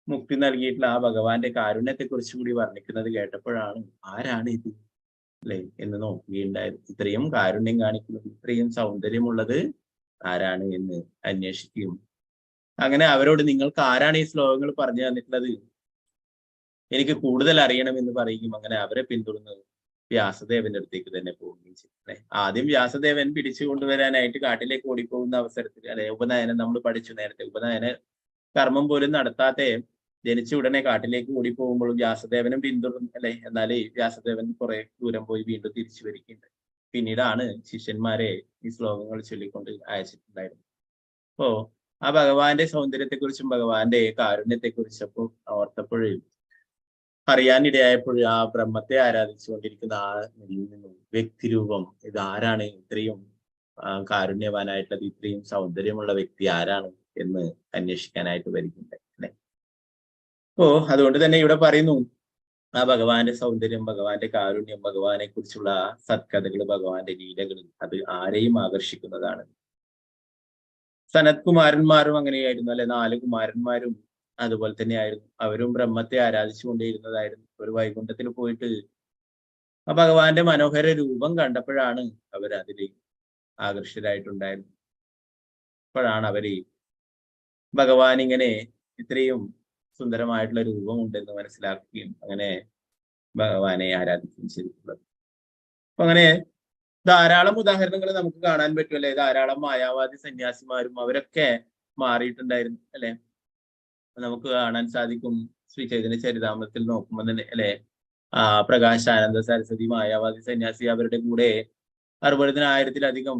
മുക്തി നൽകിയിട്ടുള്ള ആ ഭഗവാന്റെ കാരുണ്യത്തെ കുറിച്ച് കൂടി വർണ്ണിക്കുന്നത് കേട്ടപ്പോഴാണ് ആരാണ് ഇത് അല്ലെ എന്ന് നോക്കുകയുണ്ടായത്. ഇത്രയും കാരുണ്യം കാണിക്കുന്നത്, ഇത്രയും സൗന്ദര്യമുള്ളത് ആരാണ് എന്ന് അന്വേഷിക്കുകയും അങ്ങനെ അവരോട് നിങ്ങൾക്ക് ആരാണ് ഈ ശ്ലോകങ്ങൾ പറഞ്ഞു തന്നിട്ടുള്ളത്, എനിക്ക് കൂടുതൽ അറിയണമെന്ന് പറയുകയും അങ്ങനെ അവരെ പിന്തുടർന്ന് വ്യാസദേവന്റെ അടുത്തേക്ക് തന്നെ പോവുകയും ചെയ്തു അല്ലെ. ആദ്യം വ്യാസദേവൻ പിടിച്ചു കൊണ്ടുവരാനായിട്ട് കാട്ടിലേക്ക് ഓടിപ്പോകുന്ന അവസരത്തിൽ അല്ലെ, ഉപനയനം നമ്മൾ പഠിച്ചു നേരത്തെ, ഉപനയന കർമ്മം പോലും നടത്താത്ത ജനിച്ച ഉടനെ കാട്ടിലേക്ക് ഓടിപ്പോകുമ്പോഴും വ്യാസദേവനും പിന്തുടർന്നു അല്ലെ. എന്നാൽ വ്യാസദേവൻ കുറെ ദൂരം പോയി വീണ്ടും തിരിച്ചു വരികയുണ്ട്. പിന്നീടാണ് ശിഷ്യന്മാരെ ഈ ശ്ലോകങ്ങൾ ചൊല്ലിക്കൊണ്ട് അയച്ചിട്ടുണ്ടായിരുന്നത്. അപ്പോ ആ ഭഗവാന്റെ സൗന്ദര്യത്തെക്കുറിച്ചും ഭഗവാന്റെ കാരുണ്യത്തെക്കുറിച്ചപ്പോൾ ഓർത്തപ്പോഴും അറിയാനിടയായപ്പോഴും ആ ബ്രഹ്മത്തെ ആരാധിച്ചുകൊണ്ടിരിക്കുന്ന ആ വ്യക്തിരൂപം, ഇതാരാണ്, ഇത്രയും കാരുണ്യവാനായിട്ടുള്ളത്, ഇത്രയും സൗന്ദര്യമുള്ള വ്യക്തി ആരാണ് എന്ന് അന്വേഷിക്കാനായിട്ട് വരികയുണ്ടായി അല്ലെ. അതുകൊണ്ട് തന്നെ ഇവിടെ പറയുന്നു, ആ ഭഗവാന്റെ സൗന്ദര്യം, ഭഗവാന്റെ കാരുണ്യം, ഭഗവാനെ കുറിച്ചുള്ള സത്കഥകൾ, ഭഗവാന്റെ ലീലകൾ, അത് ആരെയും ആകർഷിക്കുന്നതാണ്. സനത് കുമാരന്മാരും അങ്ങനെയായിരുന്നു അല്ലെ. 4 കുമാരന്മാരും അതുപോലെ തന്നെയായിരുന്നു. അവരും ബ്രഹ്മത്തെ ആരാധിച്ചുകൊണ്ടേയിരുന്നതായിരുന്നു. ഒരു വൈകുണ്ഠത്തിൽ പോയിട്ട് ആ ഭഗവാന്റെ മനോഹര രൂപം കണ്ടപ്പോഴാണ് അവർ അതിൽ ആകർഷകരായിട്ടുണ്ടായിരുന്നത്. അപ്പോഴാണ് അവര് ഭഗവാൻ ഇങ്ങനെ ഇത്രയും സുന്ദരമായിട്ടുള്ള രൂപമുണ്ടെന്ന് മനസ്സിലാക്കുകയും അങ്ങനെ ഭഗവാനെ ആരാധിക്കുകയും ചെയ്തിട്ടുള്ളത്. അപ്പൊ അങ്ങനെ ധാരാളം ഉദാഹരണങ്ങൾ നമുക്ക് കാണാൻ പറ്റും അല്ലെ. ധാരാളം മായാവാദി സന്യാസിമാരും അവരൊക്കെ മാറിയിട്ടുണ്ടായിരുന്നു അല്ലെ. നമുക്ക് കാണാൻ സാധിക്കും ശ്രീ ചൈതന്യ ചരിതാമൃതത്തിൽ നോക്കുമ്പോൾ തന്നെ അല്ലെ. പ്രകാശാനന്ദ സരസ്വതി മായാവാദി സന്യാസി, അവരുടെ കൂടെ 60,000-ലധികം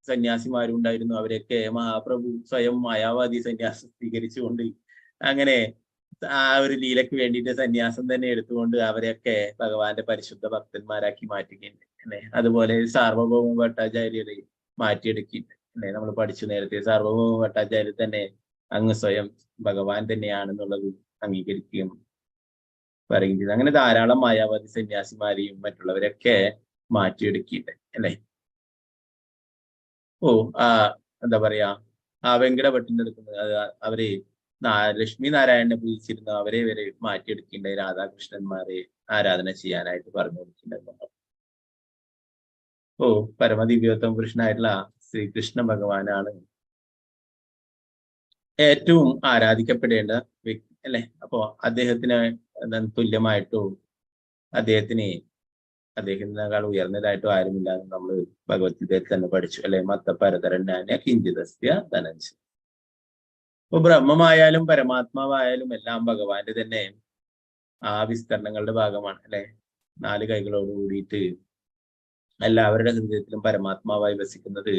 സന്യാസിമാരും ഉണ്ടായിരുന്നു. അവരൊക്കെ മഹാപ്രഭു സ്വയം മായാവാദി സന്യാസം സ്വീകരിച്ചുകൊണ്ട് അങ്ങനെ ആ ഒരു ലീലയ്ക്ക് വേണ്ടിയിട്ട് സന്യാസം തന്നെ എടുത്തുകൊണ്ട് അവരെയൊക്കെ ഭഗവാന്റെ പരിശുദ്ധ ഭക്തന്മാരാക്കി മാറ്റുകയുണ്ട് അല്ലെ. അതുപോലെ സാർവഭൗമ ഭട്ടാചാര്യരെ മാറ്റിയെടുക്കിയിട്ട് അല്ലെ. നമ്മൾ പഠിച്ചു നേരത്തെ, സാർവഭൗമ ഭട്ടാചാര്യർ തന്നെ അങ്ങ് സ്വയം ഭഗവാൻ തന്നെയാണെന്നുള്ളത് അംഗീകരിക്കുകയും പറയുകയും ചെയ്തു. അങ്ങനെ ധാരാളം മായാവാദി സന്യാസിമാരെയും മറ്റുള്ളവരൊക്കെ മാറ്റിയെടുക്കിയിട്ട് അല്ലെ. എന്താ പറയാ, ആ വെങ്കടഭട്ടിന്റെ എടുക്കുന്നത് അവരെ ലക്ഷ്മി നാരായണനെ പൂജിച്ചിരുന്ന അവരെ വരെ മാറ്റിയെടുക്കേണ്ട രാധാകൃഷ്ണന്മാരെ ആരാധന ചെയ്യാനായിട്ട് പറഞ്ഞു കൊടുക്കേണ്ടത്. പരമദിവ്യോത്തമ പുരുഷനായിട്ടുള്ള ശ്രീകൃഷ്ണ ഭഗവാനാണ് ഏറ്റവും ആരാധിക്കപ്പെടേണ്ട വ്യക്തി അല്ലെ. അപ്പോ അദ്ദേഹത്തിന് തുല്യമായിട്ടോ അദ്ദേഹത്തിനേക്കാൾ ഉയർന്നതായിട്ടോ ആരുമില്ല എന്ന് നമ്മൾ ഭഗവത്ഗീതയിൽ തന്നെ പഠിച്ചു അല്ലെ. മത്ത പരതരണ്യ കിഞ്ചിതസ്യ ധനഞ്ജ. അപ്പൊ ബ്രഹ്മമായാലും പരമാത്മാവായാലും എല്ലാം ഭഗവാന്റെ തന്നെ ആ വിസ്തരണങ്ങളുടെ ഭാഗമാണ് അല്ലെ. 4 കൈകളോട് കൂടിയിട്ട് എല്ലാവരുടെ ഹൃദയത്തിലും പരമാത്മാവായി വസിക്കുന്നത്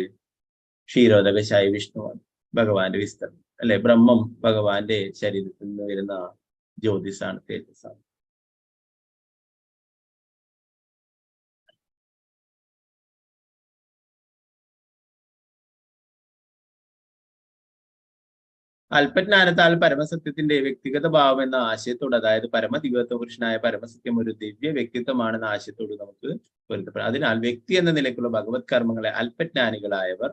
ക്ഷീരോദകശായി വിഷ്ണുവാണ്, ഭഗവാന്റെ വിസ്തരണം അല്ലെ. ബ്രഹ്മം ഭഗവാന്റെ ശരീരത്തിൽ നിന്ന് വരുന്ന ജ്യോതിസാണ്, തേജസ്സാണ്. അല്പജ്ഞാനത്താൽ പരമസത്യത്തിന്റെ വ്യക്തിഗത ഭാവം എന്ന ആശയത്തോട്, അതായത് പരമദിവ്യത്വ പുരുഷനായ പരമസത്യം ഒരു ദിവ്യ വ്യക്തിത്വമാണെന്ന ആശയത്തോട് നമുക്ക് പൊരുത്തപ്പെടാം. അതിനാൽ വ്യക്തി എന്ന നിലയ്ക്കുള്ള ഭഗവത് കർമ്മങ്ങളെ അല്പജ്ഞാനികളായവർ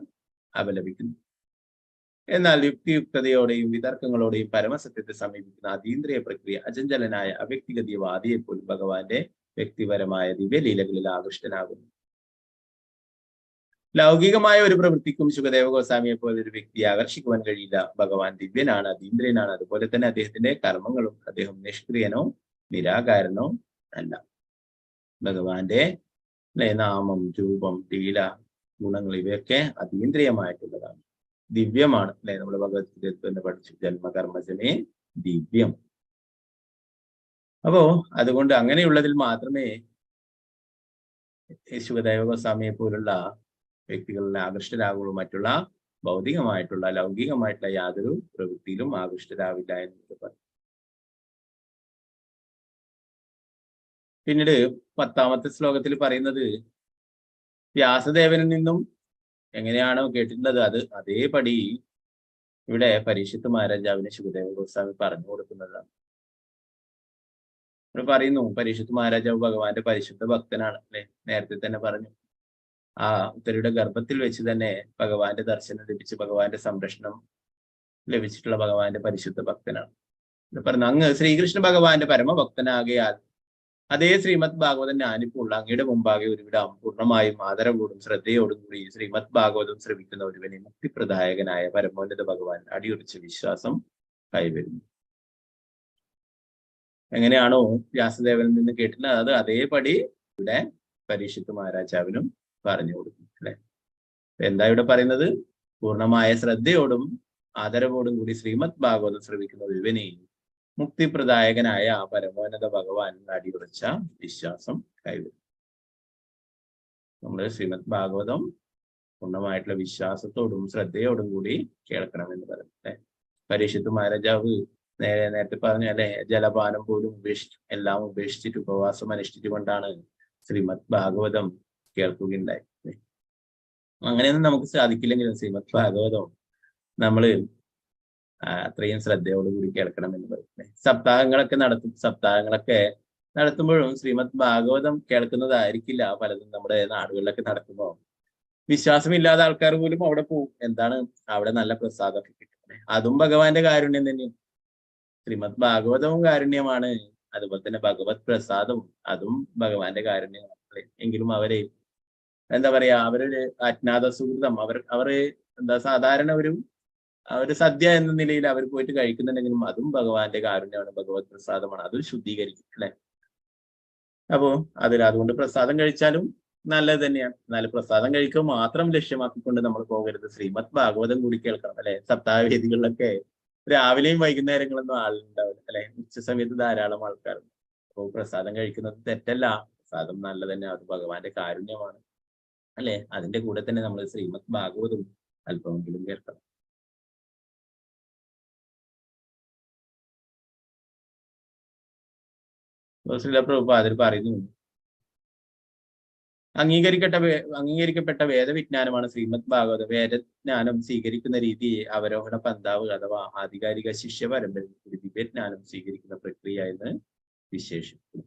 അപലപിക്കുന്നു. എന്നാൽ യുക്തിയുക്തതയോടെയും വിതർക്കങ്ങളോടെയും പരമസത്യത്തെ സമീപിക്കുന്ന അതീന്ദ്രിയ പ്രക്രിയ അചഞ്ചലനായ അവ്യക്തിഗതീയവാദിയെ പോലും ഭഗവാന്റെ വ്യക്തിപരമായ ദിവ്യലീലകളിൽ ആകൃഷ്ടനാകുന്നു. ലൗകികമായ ഒരു പ്രവൃത്തിക്കും ശുകദേവ ഗോസ്വാമിയെ പോലെ ഒരു വ്യക്തിയെ ആകർഷിക്കുവാൻ കഴിയില്ല. ഭഗവാൻ ദിവ്യനാണ്, അതീന്ദ്രിയനാണ്. അതുപോലെ തന്നെ അദ്ദേഹത്തിന്റെ കർമ്മങ്ങളും, അദ്ദേഹം നിഷ്ക്രിയനോ നിരാകാരനോ അല്ല. ഭഗവാന്റെ നാമം, രൂപം, ലീല, ഗുണങ്ങൾ ഇവയൊക്കെ അതീന്ദ്രിയമായിട്ടുള്ളതാണ്, ദിവ്യമാണ് അല്ലെ. നമ്മൾ ഭഗവത്ഗീതയിൽ തന്നെ പഠിച്ചു, ജന്മകർമ്മജമേ ദിവ്യം. അപ്പോ അതുകൊണ്ട് അങ്ങനെയുള്ളതിൽ മാത്രമേ ശുകദേവ ഗോസ്വാമിയെ പോലുള്ള വ്യക്തികളിൽ ആകൃഷ്ടരാകുള്ളൂ. മറ്റുള്ള ഭൗതികമായിട്ടുള്ള ലൗകികമായിട്ടുള്ള യാതൊരു പ്രവൃത്തിയിലും ആകൃഷ്ടരാവില്ല എന്ന് പറഞ്ഞു. പിന്നീട് 10ാമത്തെ ശ്ലോകത്തിൽ പറയുന്നത് വ്യാസദേവനിൽ നിന്നും എങ്ങനെയാണോ കേട്ടിട്ടുള്ളത് അത് അതേപടി ഇവിടെ പരീക്ഷിത്ത് മഹാരാജാവിന് ശുകദേവ ഗോസ്വാമി പറഞ്ഞു കൊടുക്കുന്നതാണ്. ഇവിടെ പറയുന്നു, പരീക്ഷിത്ത് മഹാരാജാവ് ഭഗവാന്റെ പരിശുദ്ധ ഭക്തനാണ് അല്ലെ. നേരത്തെ തന്നെ പറഞ്ഞു, ആ ഉത്തരയുടെ ഗർഭത്തിൽ വെച്ച് തന്നെ ഭഗവാന്റെ ദർശനം ലഭിച്ച് ഭഗവാന്റെ സംരക്ഷണം ലഭിച്ചിട്ടുള്ള ഭഗവാന്റെ പരിശുദ്ധ ഭക്തനാണ്. പറഞ്ഞു, അങ്ങ് ശ്രീകൃഷ്ണ ഭഗവാന്റെ പരമഭക്തനാകയാൽ അതേ ശ്രീമദ് ഭാഗവതം ഞാനിപ്പോൾ അങ്ങയുടെ മുമ്പാകെ ഒരുവിടാം. പൂർണ്ണമായും ആദരവോടും ശ്രദ്ധയോടും കൂടി ശ്രീമദ് ഭാഗവതം ശ്രമിക്കുന്ന ഒരുവനെ മുക്തിപ്രദായകനായ പരമോന്നത ഭഗവാൻ അടിയുറച്ച വിശ്വാസം കൈവരുന്നു. എങ്ങനെയാണോ വ്യാസദേവനിൽ നിന്ന് കേട്ടിട്ടുള്ളത് അത് അതേപടി ഇവിടെ പരീക്ഷിത്ത് മഹാരാജാവിനും പറഞ്ഞു കൊടുക്കും അല്ലെ. എന്താ ഇവിടെ പറയുന്നത്? പൂർണ്ണമായ ശ്രദ്ധയോടും ആദരവോടും കൂടി ശ്രീമദ് ഭാഗവതം ശ്രമിക്കുന്ന ഒരുവനെയും മുക്തിപ്രദായകനായ ആ പരമോന്നത ഭഗവാൻ അടിയുറച്ച വിശ്വാസം കൈവരും. നമ്മൾ ശ്രീമദ് ഭാഗവതം പൂർണ്ണമായിട്ടുള്ള വിശ്വാസത്തോടും ശ്രദ്ധയോടും കൂടി കേൾക്കണമെന്ന് പറയും അല്ലെ. പരീക്ഷിത്ത് മഹാരാജാവ് നേരത്തെ പറഞ്ഞു അല്ലെ, ജലപാനം പോലും എല്ലാം ഉപേക്ഷിച്ചിട്ട് ഉപവാസം അനുഷ്ഠിച്ചുകൊണ്ടാണ് ശ്രീമദ് ഭാഗവതം കേൾക്കുകയുണ്ടായി. അങ്ങനെയൊന്നും നമുക്ക് സാധിക്കില്ലെങ്കിലും ശ്രീമദ് ഭാഗവതം നമ്മള് അത്രയും ശ്രദ്ധയോടുകൂടി കേൾക്കണം എന്ന് പറയും. സപ്താഹങ്ങളൊക്കെ നടത്തുമ്പോഴും ശ്രീമദ് ഭാഗവതം കേൾക്കുന്നതായിരിക്കില്ല പലതും നമ്മുടെ നാടുകളിലൊക്കെ നടക്കുമ്പോൾ. വിശ്വാസമില്ലാത്ത ആൾക്കാർ പോലും അവിടെ പോകും. എന്താണ്, അവിടെ നല്ല പ്രസാദമൊക്കെ കിട്ടുന്നത്. അതും ഭഗവാന്റെ കാരുണ്യം തന്നെയാണ്. ശ്രീമദ് ഭാഗവതവും കാരുണ്യമാണ്, അതുപോലെ തന്നെ ഭഗവത് പ്രസാദവും അതും ഭഗവാന്റെ കാരുണ്യമാണ്. എങ്കിലും അവരെ എന്താ പറയാ, അവരൊരു അജ്ഞാത സുഹൃതം, അവര് എന്താ സാധാരണ ഒരു സദ്യ എന്ന നിലയിൽ അവർ പോയിട്ട് കഴിക്കുന്നുണ്ടെങ്കിലും അതും ഭഗവാന്റെ കാരുണ്യമാണ്, ഭഗവത് പ്രസാദമാണ്, അതും ശുദ്ധീകരിക്കും അല്ലെ. അപ്പോ അതുകൊണ്ട് പ്രസാദം കഴിച്ചാലും നല്ലത് തന്നെയാണ്. എന്നാലും പ്രസാദം കഴിക്കുക മാത്രം ലക്ഷ്യമാക്കിക്കൊണ്ട് നമ്മൾ പോകരുത്. ശ്രീമദ് ഭാഗവതം കൂടി കേൾക്കണം അല്ലെ. സപ്താഹവേദികളിലൊക്കെ രാവിലെയും വൈകുന്നേരങ്ങളൊന്നും ആളുണ്ടാവില്ല അല്ലെ. ഉച്ച സമയത്ത് ധാരാളം ആൾക്കാരുണ്ട്. അപ്പോൾ പ്രസാദം കഴിക്കുന്നത് തെറ്റല്ല, പ്രസാദം നല്ല തന്നെ, അത് ഭഗവാന്റെ കാരുണ്യമാണ് അല്ലെ. അതിന്റെ കൂടെ തന്നെ നമ്മൾ ശ്രീമദ് ഭാഗവതം അല്പമെങ്കിലും കേൾക്കണം. പ്രഭുപാദർ പറയുന്നു, അംഗീകരിക്കപ്പെട്ട വേദവിജ്ഞാനമാണ് ശ്രീമദ് ഭാഗവതം. വേദജ്ഞാനം സ്വീകരിക്കുന്ന രീതിയെ അവരോഹണ പന്താവ് അഥവാ ആധികാരിക ശിഷ്യ പരമ്പരയിൽ ദിവ്യജ്ഞാനം സ്വീകരിക്കുന്ന പ്രക്രിയ എന്ന് വിശേഷിപ്പിക്കുന്നു.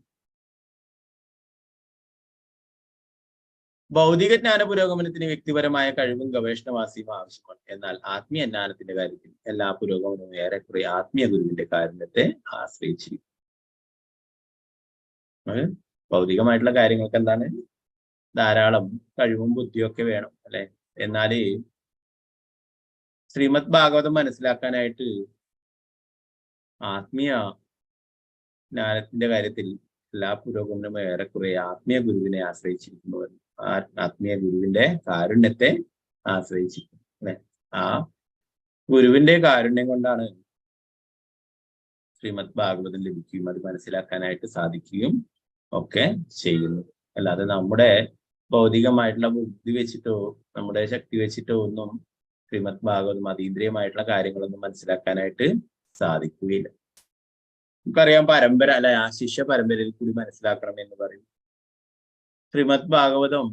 ഭൗതിക ജ്ഞാന പുരോഗമനത്തിന് വ്യക്തിപരമായ കഴിവും ഗവേഷണവാസിയും ആവശ്യമാണ്. എന്നാൽ ആത്മീയ ജ്ഞാനത്തിന്റെ കാര്യത്തിൽ എല്ലാ പുരോഗമനവും ഏറെക്കുറെ ആത്മീയ ഗുരുവിന്റെ കാരുണ്യത്തെ ആശ്രയിച്ചിരിക്കും. ഭൗതികമായിട്ടുള്ള കാര്യങ്ങൾക്ക് എന്താണ്, ധാരാളം കഴിവും ബുദ്ധിയൊക്കെ വേണം അല്ലെ. എന്നാല് ശ്രീമദ് ഭാഗവതം മനസ്സിലാക്കാനായിട്ട് ആത്മീയ ജ്ഞാനത്തിന്റെ കാര്യത്തിൽ എല്ലാ പുരോഗമനവും ഏറെക്കുറെ ആത്മീയ ഗുരുവിനെ ആശ്രയിച്ചിരിക്കുന്നു. ആത്മീയ ഗുരുവിന്റെ കാരുണ്യത്തെ ആശ്രയിച്ചിരിക്കുന്നു അല്ലെ. ആ ഗുരുവിന്റെ കാരുണ്യം കൊണ്ടാണ് ശ്രീമദ് ഭാഗവതം ലഭിക്കുകയും അത് മനസ്സിലാക്കാനായിട്ട് സാധിക്കുകയും ഒക്കെ ചെയ്യുന്നു. അല്ലാതെ നമ്മുടെ ഭൗതികമായിട്ടുള്ള ബുദ്ധി വെച്ചിട്ടോ നമ്മുടെ ശക്തി വെച്ചിട്ടോ ഒന്നും ശ്രീമദ് ഭാഗവതം അതീന്ദ്രിയമായിട്ടുള്ള കാര്യങ്ങളൊന്നും മനസ്സിലാക്കാനായിട്ട് സാധിക്കുകയില്ല. നമുക്കറിയാം പരമ്പര അല്ലെ, ആ ശിഷ്യ പരമ്പരയിൽ കൂടി മനസ്സിലാക്കണം എന്ന് പറയും. ശ്രീമദ് ഭാഗവതം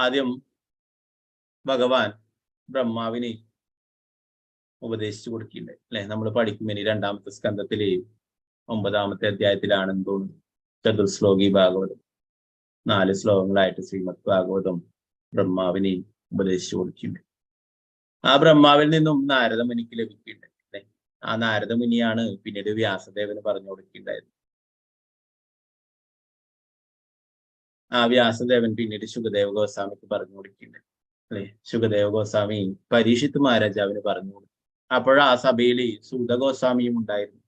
ആദ്യം ഭഗവാൻ ബ്രഹ്മാവിന് ഉപദേശിച്ചു കൊടുക്കുകയുണ്ടായി അല്ലെ. നമ്മൾ പഠിക്കും ഇനി 2ാമത്തെ സ്കന്ധത്തില് 9ാമത്തെ അധ്യായത്തിലാണെന്ന് തോന്നുന്നു ചതുർശ്ലോകി ഭാഗവതം. 4 ശ്ലോകങ്ങളായിട്ട് ശ്രീമദ് ഭാഗവതം ബ്രഹ്മാവിനെ ഉപദേശിച്ചു കൊടുക്കുകയുണ്ടായി. ആ ബ്രഹ്മാവിൽ നിന്നും നാരദമുനിക്ക് ലഭിക്കുകയുണ്ടായി അല്ലെ. ആ നാരദമുനിയാണ് പിന്നീട് വ്യാസദേവന് പറഞ്ഞു കൊടുക്കുകയുണ്ടായത്. ആ വ്യാസദേവൻ പിന്നീട് ശുകദേവ ഗോസ്വാമിക്ക് പറഞ്ഞു കൊടുക്കുകയുണ്ടായി അല്ലെ. ശുകദേവ ഗോസ്വാമി പരീക്ഷിത്ത് മഹാരാജാവിന് പറഞ്ഞു കൊടുത്തു. അപ്പോഴാ ആ സഭയിൽ സൂത ഗോസ്വാമിയും ഉണ്ടായിരുന്നു.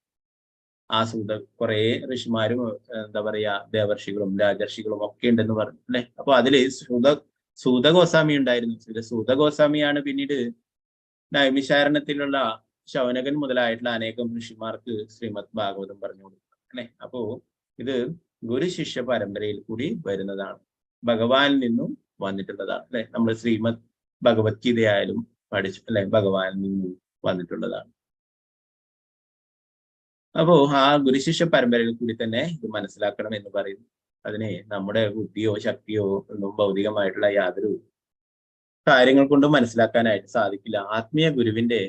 ആ സൂത കുറെ ഋഷിമാരും എന്താ പറയാ ദേവർഷികളും രാജർഷികളും ഒക്കെ ഉണ്ടെന്ന് പറഞ്ഞു അല്ലെ. അപ്പൊ അതില് സൂത ഗോസ്വാമി ഉണ്ടായിരുന്നു. സൂത ഗോസ്വാമിയാണ് പിന്നീട് നൈമിഷാരണത്തിലുള്ള ശൗനകൻ മുതലായിട്ടുള്ള അനേകം ഋഷിമാർക്ക് ശ്രീമദ് ഭാഗവതം പറഞ്ഞു കൊടുക്കുക അല്ലെ. അപ്പോ ഇത് ഗുരു ശിഷ്യ പരമ്പരയിൽ കൂടി വരുന്നതാണ്, ഭഗവാനിൽ നിന്നും വന്നിട്ടുള്ളതാണ് അല്ലെ. നമ്മൾ ശ്രീമദ് ഭഗവത്ഗീതയായാലും പഠിച്ചു അല്ലെ, ഭഗവാനിൽ നിന്നും വന്നിട്ടുള്ളതാണ്. അപ്പോ ആ ഗുരുശിഷ്യ പരമ്പരയിൽ കൂടി തന്നെ ഇത് മനസ്സിലാക്കണം എന്ന് പറയുന്നു. അതിനെ നമ്മുടെ ബുദ്ധിയോ ശക്തിയോ ഒന്നും ഭൗതികമായിട്ടുള്ള യാതൊരു കാര്യങ്ങൾ കൊണ്ടും മനസ്സിലാക്കാനായിട്ട് സാധിക്കില്ല. ആത്മീയ ഗുരുവിന്റെ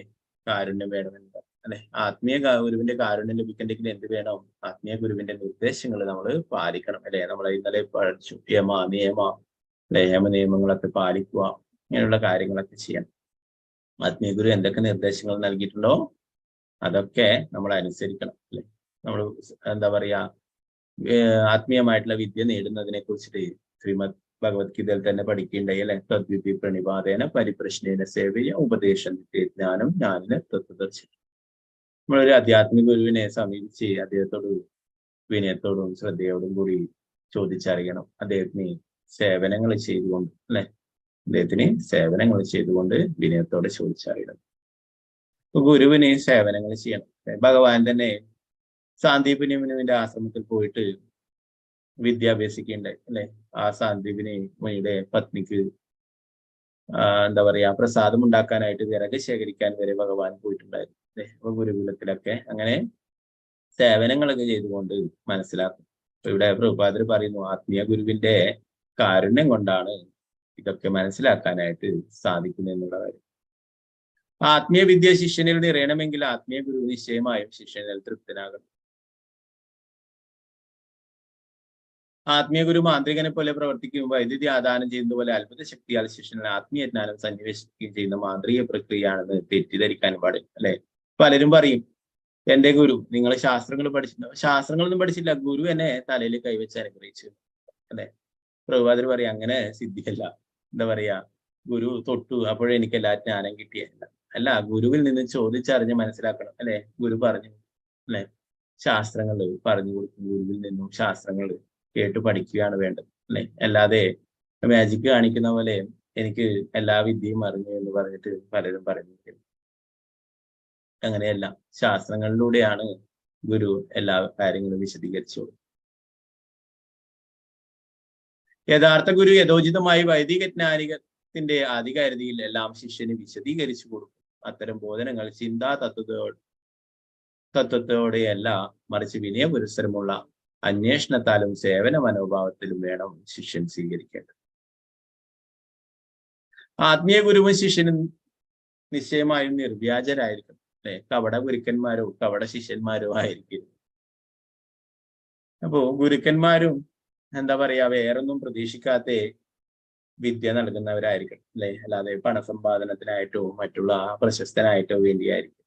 കാരുണ്യം വേണമെന്ന് അല്ലെ. ആത്മീയ ഗുരുവിന്റെ കാരുണ്യം ലഭിക്കണമെങ്കിൽ എന്ത് വേണം? ആത്മീയ ഗുരുവിന്റെ നിർദ്ദേശങ്ങൾ നമ്മൾ പാലിക്കണം അല്ലെ. നമ്മൾ ഇന്നലെ പഠിച്ചു നിയമ നിയമങ്ങളൊക്കെ പാലിക്കുക, ഇങ്ങനെയുള്ള കാര്യങ്ങളൊക്കെ ചെയ്യണം. ആത്മീയ ഗുരു എന്തൊക്കെ നിർദ്ദേശങ്ങൾ നൽകിയിട്ടുണ്ടോ അതൊക്കെ നമ്മൾ അനുസരിക്കണം അല്ലെ. നമ്മൾ എന്താ പറയാ ആത്മീയമായിട്ടുള്ള വിദ്യ നേടുന്നതിനെ കുറിച്ചിട്ട് ശ്രീമദ് ഭഗവത്ഗീതയിൽ തന്നെ പഠിക്കുകയുണ്ടായി അല്ലെ. തദ്വിധി പ്രണിപാതേന പരിപ്രശ്നേന സേവയ ഉപദേശം ജ്ഞാനം ജ്ഞാനിന് തത്വദർശനം. നമ്മളൊരു ആധ്യാത്മിക ഗുരുവിനെ സമീപിച്ച് അദ്ദേഹത്തോട് വിനയത്തോടും ശ്രദ്ധയോടും കൂടി ചോദിച്ചറിയണം. അദ്ദേഹത്തിന് സേവനങ്ങൾ ചെയ്തുകൊണ്ട് അല്ലെ, അദ്ദേഹത്തിന് സേവനങ്ങൾ ചെയ്തുകൊണ്ട് വിനയത്തോടെ ചോദിച്ചറിയണം. ഗുരുവിന് സേവനങ്ങൾ ചെയ്യണം. ഭഗവാൻ തന്നെ സാന്ദീപനിയുടെ ആശ്രമത്തിൽ പോയിട്ട് വിദ്യ അഭ്യസിക്കുകയുണ്ടായി അല്ലെ. ആ സാന്ദീപനി മുനിയുടെ പത്നിക്ക് എന്താ പറയാ പ്രസാദം ഉണ്ടാക്കാനായിട്ട് വിറക് ശേഖരിക്കാൻ വരെ ഭഗവാൻ പോയിട്ടുണ്ടായിരുന്നു അല്ലെ. അപ്പൊ ഗുരുകുലത്തിലൊക്കെ അങ്ങനെ സേവനങ്ങളൊക്കെ ചെയ്തുകൊണ്ട് മനസ്സിലാക്കും. അപ്പൊ ഇവിടെ പ്രഭുപാദർ പറയുന്നു ആത്മീയ ഗുരുവിന്റെ കാരുണ്യം കൊണ്ടാണ് ഇതൊക്കെ മനസ്സിലാക്കാനായിട്ട് സാധിക്കുന്നത് എന്നുള്ള കാര്യം. ആത്മീയ വിദ്യ ശിഷ്യനിൽ നിറയണമെങ്കിൽ ആത്മീയ ഗുരു നിശ്ചയമായും ശിഷ്യനിൽ തൃപ്തനാകണം. ആത്മീയ ഗുരു മാന്ത്രികനെ പോലെ പ്രവർത്തിക്കുകയും വൈദ്യുതി ആദാനം ചെയ്യുന്ന പോലെ അത്ഭുത ശക്തിയാൽ ശിഷ്യനിൽ ആത്മീയ ജ്ഞാനം സന്നിവേശിക്കുകയും ചെയ്യുന്ന മാന്ത്രിക പ്രക്രിയയാണെന്ന് തെറ്റിദ്ധരിക്കാൻ പാടില്ല അല്ലെ. പലരും പറയും എന്റെ ഗുരു, നിങ്ങൾ ശാസ്ത്രങ്ങൾ പഠിച്ചിട്ടുണ്ടോ? ശാസ്ത്രങ്ങളൊന്നും പഠിച്ചില്ല, ഗുരു എന്നെ തലയിൽ കൈവച്ച് അനുഗ്രഹിച്ചു അല്ലെ. പ്രഭുപാദർ പറയും അങ്ങനെ സിദ്ധിയല്ല. എന്താ പറയാ ഗുരു തൊട്ടു അപ്പോഴേ എനിക്ക് എല്ലാ ജ്ഞാനം കിട്ടിയല്ല. അല്ല, ഗുരുവിൽ നിന്ന് ചോദിച്ചറിഞ്ഞ് മനസ്സിലാക്കണം അല്ലെ. ഗുരു പറഞ്ഞു അല്ലെ, ശാസ്ത്രങ്ങൾ പറഞ്ഞു കൊടുക്കും. ഗുരുവിൽ നിന്നും ശാസ്ത്രങ്ങൾ കേട്ട് പഠിക്കുകയാണ് വേണ്ടത് അല്ലെ. അല്ലാതെ മാജിക് കാണിക്കുന്ന പോലെ എനിക്ക് എല്ലാ വിദ്യയും അറിഞ്ഞു എന്ന് പറഞ്ഞിട്ട് പലരും പറഞ്ഞിരിക്കുന്നു. അങ്ങനെയല്ല, ശാസ്ത്രങ്ങളിലൂടെയാണ് ഗുരു എല്ലാ കാര്യങ്ങളും വിശദീകരിച്ചു. യഥാർത്ഥ ഗുരു യഥോചിതമായി വൈദിക ജ്ഞാനികത്തിന്റെ ആധികാരികതയിൽ എല്ലാം ശിഷ്യന് വിശദീകരിച്ചു കൊടുക്കും. അത്തരം ബോധനങ്ങൾ ചിന്താ തത്വത്തോടെയല്ല, മറിച്ച് വിനയ പുരസ്സരമുള്ള അന്വേഷണത്താലും സേവന മനോഭാവത്തിലും വേണം ശിഷ്യൻ സ്വീകരിക്കേണ്ടത്. ആത്മീയ ഗുരുവും ശിഷ്യനും നിശ്ചയമായും നിർവ്യാജരായിരിക്കും അല്ലെ. കപട ഗുരുക്കന്മാരോ കപട ശിഷ്യന്മാരോ ആയിരിക്കും. അപ്പോ ഗുരുക്കന്മാരും എന്താ പറയാ വേറൊന്നും പ്രതീക്ഷിക്കാത്ത വിദ്യ നൽകുന്നവരായിരിക്കണം അല്ലെ. അല്ലാതെ പണസമ്പാദനത്തിനായിട്ടോ മറ്റുള്ള പ്രശസ്തനായിട്ടോ വേണ്ടിയായിരിക്കും.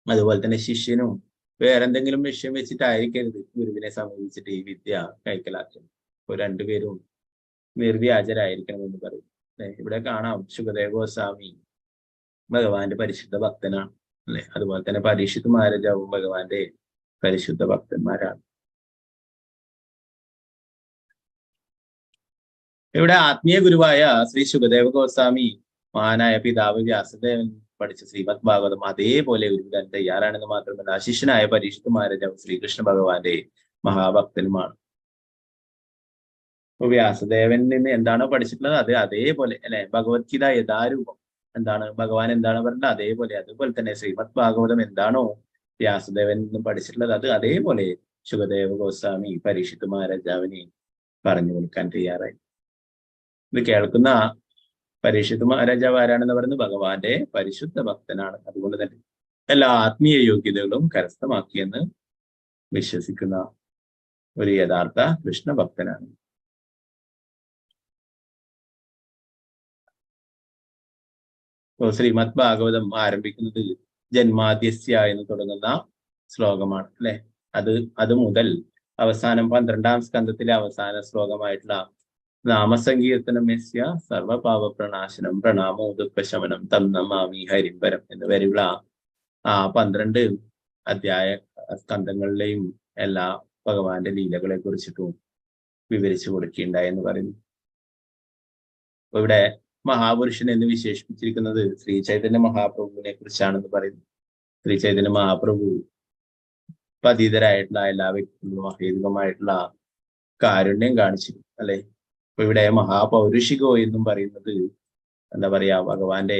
അതുപോലെ തന്നെ ശിഷ്യനും വേറെന്തെങ്കിലും ലക്ഷ്യം വെച്ചിട്ടായിരിക്കരുത് ഗുരുവിനെ സമീപിച്ചിട്ട് ഈ വിദ്യ കൈക്കലാക്കുന്നത്. അപ്പോൾ രണ്ടുപേരും നിർവ്യാജരായിരിക്കണം എന്ന് പറയും അല്ലെ. ഇവിടെ കാണാം ശുകദേവ ഗോസ്വാമി ഭഗവാന്റെ പരിശുദ്ധ ഭക്തനാണ് അല്ലെ. അതുപോലെ തന്നെ പരീക്ഷിത്ത് മഹാരാജാവും ഭഗവാന്റെ പരിശുദ്ധ ഭക്തന്മാരാണ്. ഇവിടെ ആത്മീയ ഗുരുവായ ശ്രീ ശുകദേവ ഗോസ്വാമി മഹാനായ പിതാവ് വ്യാസദേവൻ പഠിച്ച ശ്രീമദ് ഭാഗവതം അതേപോലെ ഒരുവിധാൻ തയ്യാറാണെന്ന് മാത്രമല്ല ശിഷ്യനായ പരീക്ഷിത് മഹാരാജാവ് ശ്രീകൃഷ്ണ ഭഗവാന്റെ മഹാഭക്തനുമാണ്. അപ്പൊ വ്യാസദേവനിൽ നിന്ന് എന്താണോ പഠിച്ചിട്ടുള്ളത് അത് അതേപോലെ അല്ലെ, ഭഗവത്ഗീത യഥാരൂപം എന്താണ് ഭഗവാൻ എന്താണ് പറഞ്ഞത് അതുപോലെ തന്നെ ശ്രീമദ് ഭാഗവതം എന്താണോ വ്യാസദേവനിൽ നിന്ന് പഠിച്ചിട്ടുള്ളത് അത് അതേപോലെ ശുകദേവ ഗോസ്വാമി പരീക്ഷിത് മഹാരാജാവിനെ പറഞ്ഞു കൊടുക്കാൻ തയ്യാറായി. ഇത് കേൾക്കുന്ന പരീക്ഷിത് മഹാരാജാവ് ആരാണെന്ന് പറയുന്നത് ഭഗവാന്റെ പരിശുദ്ധ ഭക്തനാണ്. അതുകൊണ്ട് തന്നെ എല്ലാ ആത്മീയ യോഗ്യതകളും കരസ്ഥമാക്കിയെന്ന് വിശ്വസിക്കുന്ന ഒരു യഥാർത്ഥ കൃഷ്ണ ഭക്തനാണ്. ശ്രീമദ് ഭാഗവതം ആരംഭിക്കുന്നത് ജന്മാദ്യസ്യ എന്ന് തുടങ്ങുന്ന ശ്ലോകമാണ് അല്ലെ. അത് മുതൽ അവസാനം 12ാം സ്കന്ധത്തിലെ അവസാന ശ്ലോകമായിട്ടുള്ള നാമസങ്കീർത്തനം യസ്യ സർവപാപ പ്രണാശനം പ്രണാമോ ദുഃഖശമനം തം നമാമി ഹരിംബരം എന്നിവരെയുള്ള 12 അധ്യായ സ്കന്ധങ്ങളിലെയും എല്ലാ ഭഗവാന്റെ ലീലകളെ കുറിച്ചിട്ടും വിവരിച്ചു കൊടുക്കുകയുണ്ടായെന്ന് പറയുന്നു. അപ്പൊ ഇവിടെ മഹാപുരുഷൻ എന്ന് വിശേഷിപ്പിച്ചിരിക്കുന്നത് ശ്രീ ചൈതന്യ മഹാപ്രഭുവിനെ കുറിച്ചാണെന്ന് പറയുന്നു. ശ്രീ ചൈതന്യ മഹാപ്രഭു പതിതരായിട്ടുള്ള എല്ലാ വ്യക്തികളും അഹേതുകമായിട്ടുള്ള കാരുണ്യം കാണിച്ചിരുന്നു അല്ലെ. അപ്പൊ ഇവിടെ മഹാപൗരുഷികോ എന്നും പറയുന്നത് എന്താ പറയാ ഭഗവാന്റെ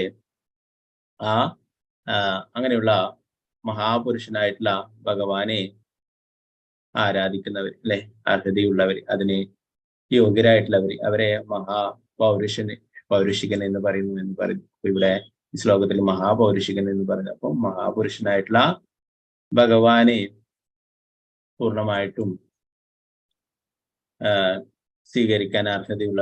അങ്ങനെയുള്ള മഹാപുരുഷനായിട്ടുള്ള ഭഗവാനെ ആരാധിക്കുന്നവർ അല്ലെ, അർഹതയുള്ളവർ, അതിന് യോഗ്യരായിട്ടുള്ളവർ, അവരെ പൗരുഷികൻ എന്ന് പറയുന്നു. ഇവിടെ ഈ ശ്ലോകത്തിൽ മഹാപൗരുഷികൻ എന്ന് പറഞ്ഞു. അപ്പം മഹാപുരുഷനായിട്ടുള്ള ഭഗവാനെ പൂർണ്ണമായിട്ടും സ്വീകരിക്കാൻ അർഹതയുള്ള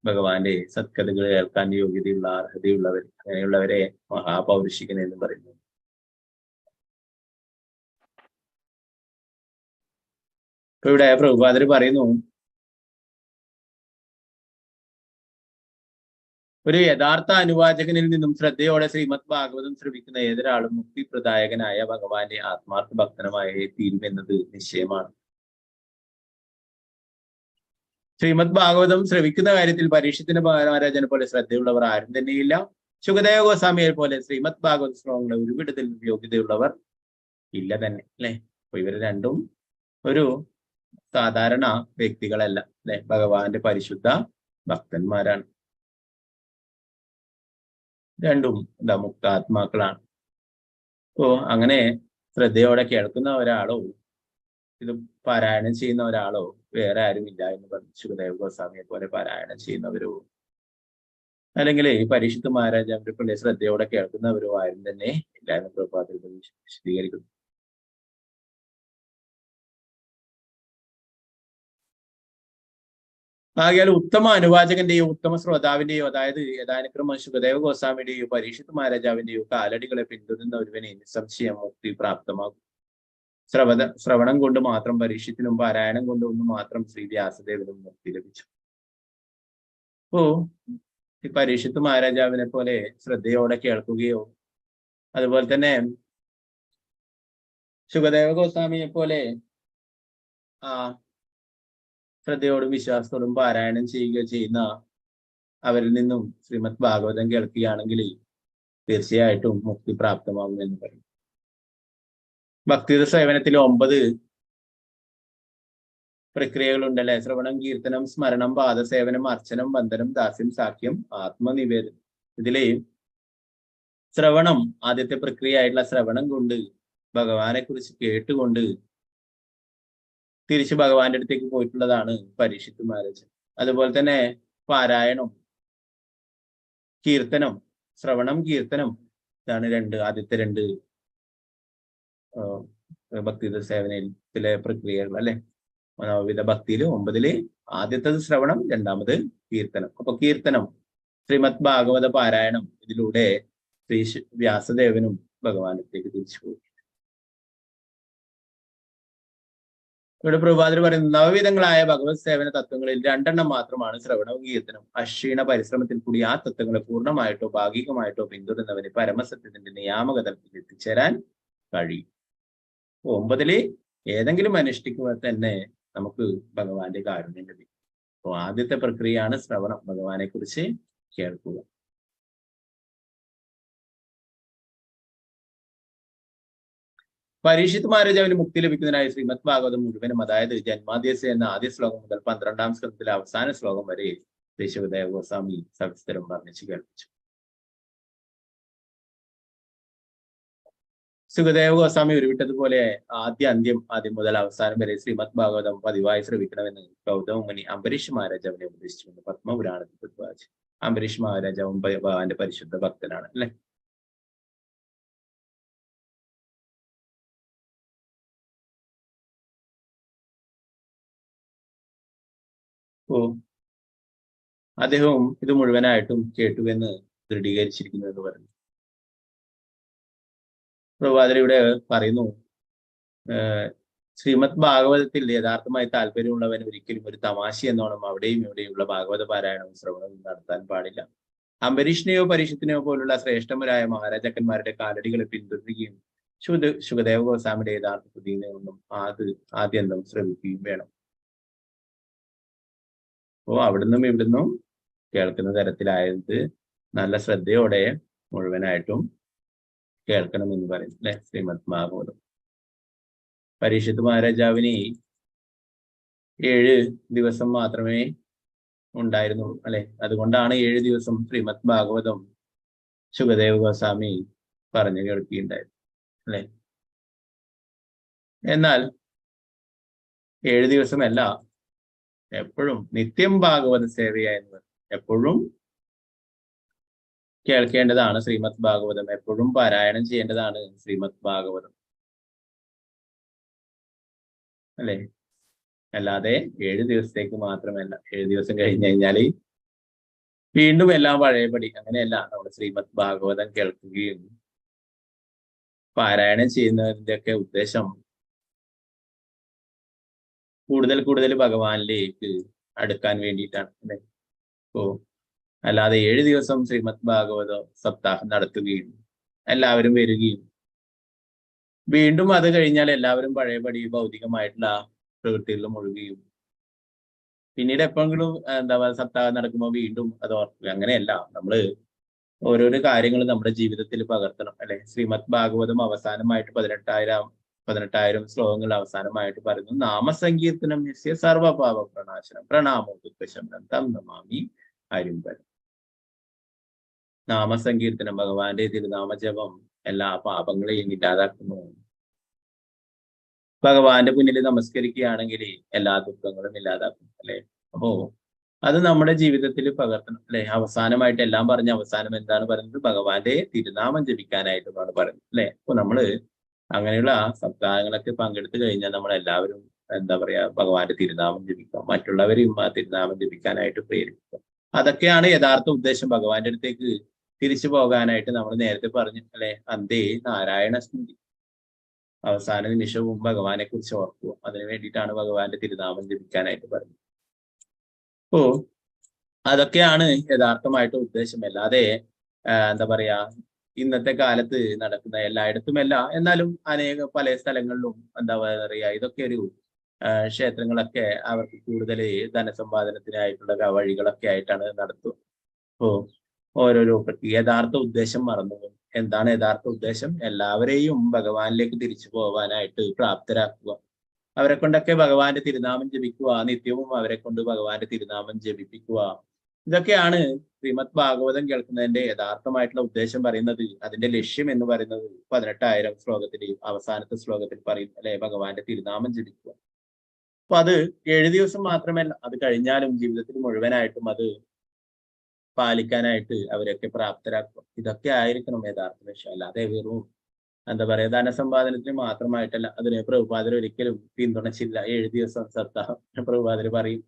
ഭഗവാന്റെ സത്കഥകൾ കേൾക്കാൻ യോഗ്യതയുള്ള അർഹതയുള്ളവർ, അങ്ങനെയുള്ളവരെ മഹാപൗരുഷികൻ എന്ന് പറയുന്നു. ഇപ്പൊ ഇവിടെ പ്രഭുപാദർ പറയുന്നു, ഒരു യഥാർത്ഥ അനുവാചകനിൽ നിന്നും ശ്രദ്ധയോടെ ശ്രീമദ് ഭാഗവതം ശ്രവിക്കുന്ന ഏതൊരാളും മുക്തിപ്രദായകനായ ഭഗവാന്റെ ആത്മാർത്ഥ ഭക്തനുമായി തീരുമെന്നത് നിശ്ചയമാണ്. ശ്രീമദ് ഭാഗവതം ശ്രവിക്കുന്ന കാര്യത്തിൽ പരീക്ഷത്തിന് മഹാരാജനെ പോലെ ശ്രദ്ധയുള്ളവർ ആരും തന്നെയില്ല. ശുകദേവ ഗോസ്വാമിയെ പോലെ ശ്രീമദ് ഭാഗവത ശ്ലോകങ്ങളെ ഉരുവിടത്തിൽ യോഗ്യതയുള്ളവർ ഇല്ല തന്നെ അല്ലെ. അപ്പൊ ഇവർ രണ്ടും ഒരു സാധാരണ വ്യക്തികളല്ല അല്ലെ, ഭഗവാന്റെ പരിശുദ്ധ ഭക്തന്മാരാണ്. രണ്ടും മുക്താത്മാക്കളാണ്. അപ്പോ അങ്ങനെ ശ്രദ്ധയോടെ കേൾക്കുന്ന ഒരാളോ ഇത് പാരായണം ചെയ്യുന്ന ഒരാളോ വേറെ ആരുമില്ല എന്ന് പറഞ്ഞു. ശുകദേവ ഗോസ്വാമിയെ പോലെ പാരായണം ചെയ്യുന്നവരോ അല്ലെങ്കിൽ ഈ പരീക്ഷിത് മഹാരാജാവിന്റെ പിള്ളേ ശ്രദ്ധയോടെ കേൾക്കുന്നവരോ ആരും തന്നെ ഇല്ല എന്ന് പ്രഭാതത്തിൽ വിശദീകരിക്കുന്നു. ആകയാൽ ഉത്തമ അനുവാചകന്റെയോ ഉത്തമ ശ്രോതാവിന്റെയോ അതായത് യഥാനുക്രമ ശുകദേവ ഗോസ്വാമിയുടെയോ പരീക്ഷിത് മഹാരാജാവിന്റെയോ കാലടികളെ പിന്തുടരുന്ന ഒരുവനെ നിസ്സംശയം മുക്തി പ്രാപ്തമാകും. ശ്രവണം കൊണ്ട് മാത്രം പരീക്ഷത്തിനും പാരായണം കൊണ്ട് ഒന്നും മാത്രം ശ്രീ വ്യാസദേവനും മുക്തി ലഭിച്ചു. അപ്പോ ഈ പരീക്ഷിത് മഹാരാജാവിനെ പോലെ ശ്രദ്ധയോടെ കേൾക്കുകയോ അതുപോലെ തന്നെ ശുകദേവ ഗോസ്വാമിയെ പോലെ ശ്രദ്ധയോടും വിശ്വാസത്തോടും പാരായണം ചെയ്യുകയോ ചെയ്യുന്ന അവരിൽ നിന്നും ശ്രീമദ് ഭാഗവതം കേൾക്കുകയാണെങ്കിൽ തീർച്ചയായിട്ടും മുക്തി പ്രാപ്തമാകുമെന്ന് പറയും. ഭക്തിയുടെ സേവനത്തിൽ 9 പ്രക്രിയകളുണ്ടല്ലേ. ശ്രവണം, കീർത്തനം, സ്മരണം, പാദസേവനം, അർച്ചനം, വന്ദനം, ദാസ്യം, സാഖ്യം, ആത്മനിവേദനം. ഇതിലെ ശ്രവണം, ആദ്യത്തെ പ്രക്രിയ ആയിട്ടുള്ള ശ്രവണം കൊണ്ട് ഭഗവാനെ കുറിച്ച് കേട്ടുകൊണ്ട് തിരിച്ച് ഭഗവാന്റെ അടുത്തേക്ക് പോയിട്ടുള്ളതാണ് പരീക്ഷിത് മഹാരാജ്. അതുപോലെ തന്നെ പാരായണം, കീർത്തനം, ശ്രവണം, കീർത്തനം, ഇതാണ് ആദ്യത്തെ 2 ഭക്തിയുടെ സേവനത്തിലെ പ്രക്രിയകൾ അല്ലെ. നവവിധ ഭക്തിയില് 9 ആദ്യത്തത് ശ്രവണം, രണ്ടാമത് കീർത്തനം. അപ്പൊ കീർത്തനം, ശ്രീമദ് ഭാഗവത പാരായണം, ഇതിലൂടെ ശ്രീ വ്യാസദേവനും ഭഗവാനത്തേക്ക് തിരിച്ചു പോയി. ഇവിടെ പ്രഭാതർ പറയുന്നത് നവവിധങ്ങളായ ഭഗവത് സേവന തത്വങ്ങളിൽ 2 മാത്രമാണ് ശ്രവണവും കീർത്തനവും. അക്ഷീണ പരിശ്രമത്തിൽ കൂടി ആ തത്വങ്ങളെ പൂർണ്ണമായിട്ടോ ഭാഗികമായിട്ടോ പിന്തുടരുന്നവന് പരമസത്യത്തിന്റെ നിയാമകതലത്തിൽ എത്തിച്ചേരാൻ കഴിയും. 9 ഏതെങ്കിലും അനുഷ്ഠിക്കുമ്പോൾ തന്നെ നമുക്ക് ഭഗവാന്റെ കാരുണ്യം ലഭിക്കും. അപ്പോൾ ആദ്യത്തെ പ്രക്രിയയാണ് ശ്രവണം, ഭഗവാനെ കുറിച്ച് കേൾക്കുക. പരീക്ഷിത് മഹാരാജാവിന് മുക്തി ലഭിക്കുന്നതിനായി ശ്രീമദ് ഭാഗവതം മുഴുവനും, അതായത് ജന്മാദ്യസ്യ എന്ന ആദ്യ ശ്ലോകം മുതൽ 12ാം സ്കന്ധത്തിലെ അവസാന ശ്ലോകം വരെ ശുകദേവ ഗോസ്വാമി സവിസ്തരം വർണ്ണിച്ച് കേൾപ്പിച്ചു. സുഖദേവ ഗോസ്വാമി ഉരുവിട്ടതുപോലെ ആദ്യം മുതൽ അവസാനം വരെ ശ്രീമദ് ഭാഗവതം പതിവായി ശ്രവിക്കണമെന്ന് ഗൗതമ മുനി അംബരീഷ് മഹാരാജാവിനെ ഉപദേശിച്ചിട്ടുണ്ട്. പത്മപുരാണത്തിൽ പ്രതിപാദിച്ചു. അംബരീഷ് മഹാരാജാവും ഭഗവാന്റെ പരിശുദ്ധ ഭക്തനാണ് അല്ലെ. ഓ അദ്ദേഹവും ഇത് മുഴുവനായിട്ടും കേട്ടുവെന്ന് ദൃഢീകരിച്ചിരിക്കുന്നു എന്ന് പറഞ്ഞു. പ്രഭാതരിവിടെ പറയുന്നു, ശ്രീമദ് ഭാഗവതത്തിൽ യഥാർത്ഥമായി താല്പര്യമുള്ളവൻ ഒരിക്കലും ഒരു തമാശ എന്നോണം അവിടെയും ഇവിടെയുള്ള ഭാഗവത പാരായണവും ശ്രവണവും നടത്താൻ പാടില്ല. അംബരീഷിനെയോ പരീക്ഷത്തിനെയോ പോലുള്ള ശ്രേഷ്ഠമരായ മഹാരാജാക്കന്മാരുടെ കാലടികളെ പിന്തുടരുകയും ശുകദേവ ഗോസ്വാമിയുടെ യഥാർത്ഥ കൃതിയൊന്നും ആദ്യന്തം ശ്രവിക്കുകയും വേണം. അപ്പോ അവിടുന്നും ഇവിടുന്നും കേൾക്കുന്ന തരത്തിലായത് നല്ല ശ്രദ്ധയോടെ മുഴുവനായിട്ടും കേൾക്കണമെന്ന് പറയുന്നു അല്ലെ. ശ്രീമദ് ഭാഗവതം പരീക്ഷിത് മഹാരാജാവിന് 7 ദിവസം മാത്രമേ ഉണ്ടായിരുന്നുള്ളൂ അല്ലെ. അതുകൊണ്ടാണ് 7 ദിവസം ശ്രീമദ് ഭാഗവതം ശുകദേവ ഗോസ്വാമി പറഞ്ഞു കേൾക്കുകയുണ്ടായിരുന്നു അല്ലെ. എന്നാൽ 7 ദിവസമല്ല, എപ്പോഴും നിത്യം ഭാഗവത സേവയായിരുന്നു. എപ്പോഴും കേൾക്കേണ്ടതാണ് ശ്രീമദ് ഭാഗവതം, എപ്പോഴും പാരായണം ചെയ്യേണ്ടതാണ് ശ്രീമദ് ഭാഗവതം അല്ലെ. അല്ലാതെ 7 ദിവസത്തേക്ക് മാത്രമല്ല. 7 ദിവസം കഴിഞ്ഞു കഴിഞ്ഞാല് വീണ്ടും എല്ലാം പഴയപടി. അങ്ങനെയല്ല. നമ്മുടെ ശ്രീമദ് ഭാഗവതം കേൾക്കുകയും പാരായണം ചെയ്യുന്നതിന്റെ ഒക്കെ ഉദ്ദേശം കൂടുതൽ ഭഗവാനിലേക്ക് അടുക്കാൻ വേണ്ടിയിട്ടാണ് അല്ലെ. അപ്പോ അല്ലാതെ 7 ദിവസം ശ്രീമദ് ഭാഗവത സപ്താഹം നടത്തുകയും എല്ലാവരും വരികയും വീണ്ടും അത് കഴിഞ്ഞാൽ എല്ലാവരും പഴയപടി ഭൗതികമായിട്ടുള്ള പ്രവൃത്തികളിൽ മുഴുകുകയും പിന്നീട് എപ്പോഴെങ്കിലും സപ്താഹം നടക്കുമ്പോൾ വീണ്ടും അത് ഓർക്കുക, അങ്ങനെയല്ല. നമ്മള് ഓരോരോ കാര്യങ്ങൾ നമ്മുടെ ജീവിതത്തിൽ പകർത്തണം അല്ലെ. ശ്രീമദ് ഭാഗവതം അവസാനമായിട്ട് 18,000 ശ്ലോകങ്ങൾ അവസാനമായിട്ട് പറയുന്നു, നാമസങ്കീർത്തനം യസ്യ സർവപാപ പ്രണാശനം പ്രണാമോ ദുഃഖശമനം തം നമാമി ഹരിംബരം. നാമസങ്കീർത്തനം, ഭഗവാന്റെ തിരുനാമജപം എല്ലാ പാപങ്ങളെയും ഇല്ലാതാക്കുന്നു. ഭഗവാന്റെ മുന്നിൽ നമസ്കരിക്കുകയാണെങ്കിൽ എല്ലാ ദുഃഖങ്ങളും ഇല്ലാതാക്കും അല്ലെ. അപ്പോ അത് നമ്മുടെ ജീവിതത്തിൽ പകർത്തണം അല്ലെ. അവസാനമായിട്ട് എല്ലാം പറഞ്ഞ അവസാനം എന്താണ് പറയുന്നത്? ഭഗവാന്റെ തിരുനാമം ജപിക്കാനായിട്ടാണ് പറയുന്നത് അല്ലെ. അപ്പൊ നമ്മള് അങ്ങനെയുള്ള സപ്താഹങ്ങളൊക്കെ പങ്കെടുത്തു കഴിഞ്ഞാൽ നമ്മളെല്ലാവരും ഭഗവാന്റെ തിരുനാമം ജപിക്കാം, മറ്റുള്ളവരെയും ആ തിരുനാമം ജപിക്കാനായിട്ട് പ്രേരിപ്പിക്കാം. അതൊക്കെയാണ് യഥാർത്ഥ ഉദ്ദേശം. ഭഗവാന്റെ അടുത്തേക്ക് തിരിച്ചു പോകാനായിട്ട് നമ്മൾ നേരത്തെ പറഞ്ഞു അല്ലെ. അന്തേ നാരായണ സ്മൃതി, അവസാന നിമിഷവും ഭഗവാനെ കുറിച്ച് ഓർക്കുക. അതിനു വേണ്ടിയിട്ടാണ് ഭഗവാന്റെ തിരുനാമം ജപിക്കാനായിട്ട് പറഞ്ഞത്. അപ്പോ അതൊക്കെയാണ് യഥാർത്ഥമായിട്ട് ഉദ്ദേശം. അല്ലാതെ ഇന്നത്തെ കാലത്ത് നടക്കുന്ന എല്ലായിടത്തുമല്ല, എന്നാലും പല സ്ഥലങ്ങളിലും ഇതൊക്കെ ഒരു ക്ഷേത്രങ്ങളൊക്കെ അവർക്ക് കൂടുതൽ ധനസമ്പാദനത്തിനായിട്ടുള്ള വഴികളൊക്കെ ആയിട്ടാണ് നടത്തുക. അപ്പോ ഓരോരോ യഥാർത്ഥ ഉദ്ദേശം മറന്നു. എന്താണ് യഥാർത്ഥ ഉദ്ദേശം? എല്ലാവരെയും ഭഗവാനിലേക്ക് തിരിച്ചു പോകാനായിട്ട് പ്രാപ്തരാക്കുക. അവരെ കൊണ്ടൊക്കെ ഭഗവാന്റെ തിരുനാമം ജപിക്കുക, നിത്യവും അവരെ കൊണ്ട് ഭഗവാന്റെ തിരുനാമം ജപിപ്പിക്കുക. ഇതൊക്കെയാണ് ശ്രീമദ് ഭാഗവതം കേൾക്കുന്നതിന്റെ യഥാർത്ഥമായിട്ടുള്ള ഉദ്ദേശം പറയുന്നത്. അതിന്റെ ലക്ഷ്യം എന്ന് പറയുന്നത് 18,000 ശ്ലോകത്തിൽ അവസാനത്തെ ശ്ലോകത്തിൽ പറയും അല്ലെ, ഭഗവാന്റെ തിരുനാമം ജപിക്കുക. അപ്പൊ അത് 7 ദിവസം മാത്രമല്ല, അത് കഴിഞ്ഞാലും ജീവിതത്തിൽ മുഴുവനായിട്ടും അത് പാലിക്കാനായിട്ട് അവരൊക്കെ പ്രാപ്തരാക്കുക. ഇതൊക്കെ ആയിരിക്കണം യഥാർത്ഥ ലക്ഷ്യം. അല്ലാതെ വെറും ധനസമ്പാദനത്തിന് മാത്രമായിട്ടല്ല. അതിന് പ്രഭുപാദർ ഒരിക്കലും പിന്തുണച്ചില്ല. 7 ദിവസം സപ്താഹം പ്രഭുപാദർ പറയും,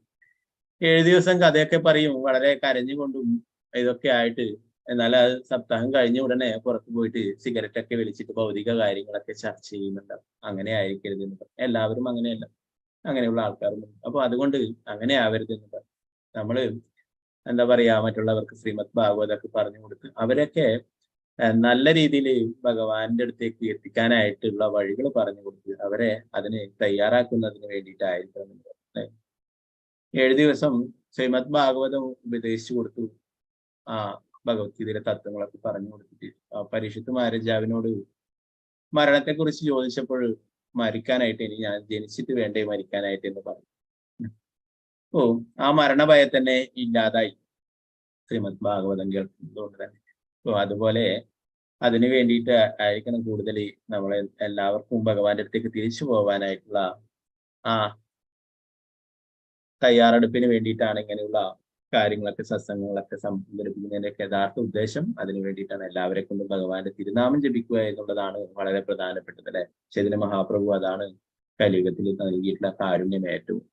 7 ദിവസം കഥയൊക്കെ പറയും, വളരെ കരഞ്ഞുകൊണ്ടും ഇതൊക്കെ ആയിട്ട്. എന്നാൽ അത് സപ്താഹം കഴിഞ്ഞ ഉടനെ പുറത്തു പോയിട്ട് സിഗരറ്റ് ഒക്കെ വലിച്ചിട്ട് ഭൗതിക കാര്യങ്ങളൊക്കെ ചർച്ച ചെയ്യുന്നുണ്ടാവും. അങ്ങനെ ആയിരിക്കരുതെന്ന് പറയും. എല്ലാവരും അങ്ങനെയല്ല, അങ്ങനെയുള്ള ആൾക്കാരും. അപ്പൊ അതുകൊണ്ട് അങ്ങനെ ആവരുതെന്ന് പറയും. നമ്മള് മറ്റുള്ളവർക്ക് ശ്രീമദ് ഭാഗവതമൊക്കെ പറഞ്ഞു കൊടുത്ത് അവരൊക്കെ നല്ല രീതിയിൽ ഭഗവാന്റെ അടുത്തേക്ക് എത്തിക്കാനായിട്ടുള്ള വഴികൾ പറഞ്ഞു കൊടുത്ത് അവരെ അതിന് തയ്യാറാക്കുന്നതിന് വേണ്ടിയിട്ടായിരിക്കണം. 7 ദിവസം ശ്രീമദ് ഭാഗവതം ഉപദേശിച്ചു കൊടുത്തു. ആ ഭഗവത്ഗീതയിലെ തത്വങ്ങളൊക്കെ പറഞ്ഞു കൊടുത്തിട്ട് പരീക്ഷിത്ത് മഹാരാജാവിനോട് മരണത്തെക്കുറിച്ച് ചോദിച്ചപ്പോൾ മരിക്കാനായിട്ട് ഇനി ഞാൻ ജനിച്ചിട്ട് വേണ്ടേ മരിക്കാനായിട്ട് എന്ന് പറഞ്ഞു. ഓ ആ മരണഭയം തന്നെ ഇല്ലാതായി ശ്രീമദ് ഭാഗവതം കേൾക്കുന്നതുകൊണ്ട് തന്നെ. അതുപോലെ അതിനു വേണ്ടിയിട്ട് ആയിരിക്കണം കൂടുതൽ നമ്മളെ എല്ലാവർക്കും ഭഗവാന്റെ അടുത്തേക്ക് തിരിച്ചു പോകാനായിട്ടുള്ള ആ തയ്യാറെടുപ്പിന് വേണ്ടിയിട്ടാണ് ഇങ്ങനെയുള്ള കാര്യങ്ങളൊക്കെ സത്സംഗങ്ങളൊക്കെ സംഘടിപ്പിക്കുന്നതിന്റെ യഥാർത്ഥ ഉദ്ദേശം. അതിനു വേണ്ടിയിട്ടാണ് എല്ലാവരെ കൊണ്ടും ഭഗവാന്റെ തിരുനാമം ജപിക്കുക എന്നുള്ളതാണ് വളരെ പ്രധാനപ്പെട്ടത് അല്ലെ. ചൈതന്യ മഹാപ്രഭു അതാണ് കലിയുഗത്തിൽ നൽകിയിട്ടുള്ള കാരുണ്യം. ഏറ്റവും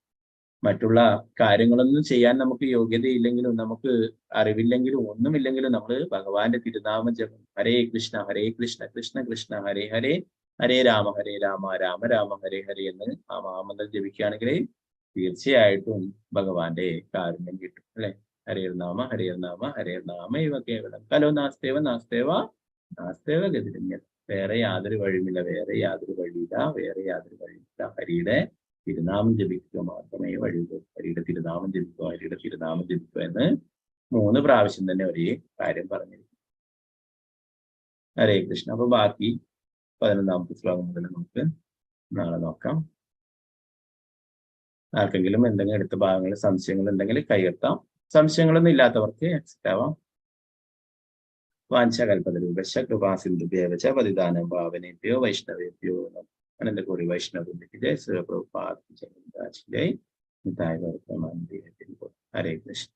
മറ്റുള്ള കാര്യങ്ങളൊന്നും ചെയ്യാൻ നമുക്ക് യോഗ്യതയില്ലെങ്കിലും നമുക്ക് അറിവില്ലെങ്കിലും ഒന്നുമില്ലെങ്കിലും നമ്മൾ ഭഗവാന്റെ തിരുനാമ ജപം ഹരേ കൃഷ്ണ കൃഷ്ണ കൃഷ്ണ ഹരേ ഹരേ ഹരേ രാമ രാമ രാമ ഹരേ ഹരേ എന്ന് ആ മഹാമന്ത്രം ജപിക്കുകയാണെങ്കിൽ തീർച്ചയായിട്ടും ഭഗവാന്റെ കാരുണ്യം കിട്ടും അല്ലെ. ഹരേർ നാമ ഇവ കേവലം കലോ നാസ്തേവ ഗതിരന്യം. വേറെ യാതൊരു വഴിയുമില്ല, വേറെ യാതൊരു വഴിയില്ല. ഹരിയുടെ തിരുനാമം ജപിക്കുക മാത്രമേ വഴിയുള്ളൂ. ഹരിയുടെ തിരുനാമം ജപിക്കുക എന്ന് 3 പ്രാവശ്യം തന്നെ ഒരേ കാര്യം പറഞ്ഞിരിക്കും. ഹരേ കൃഷ്ണ. അപ്പൊ ബാക്കി 11ാമത്തെ ശ്ലോകം മുതൽ നമുക്ക് നാളെ നോക്കാം. ആർക്കെങ്കിലും എന്തെങ്കിലും എടുത്ത ഭാഗങ്ങളിൽ സംശയങ്ങൾ ഉണ്ടെങ്കിൽ കൈയെത്താം. സംശയങ്ങളൊന്നും ഇല്ലാത്തവർക്ക് എക്സിറ്റ് ആവാം. വാഞ്ചകൽപതരൂപശ കൃപാസിന്ധുഭ്യേവച പതിദാനം ഭാവനേഭ്യോ വൈഷ്ണവേഭ്യോ അനന്തകോടി വൈഷ്ണവ ജയ ശ്രീ പ്രഭുപാദ് ജയ. ഹരേ കൃഷ്ണ.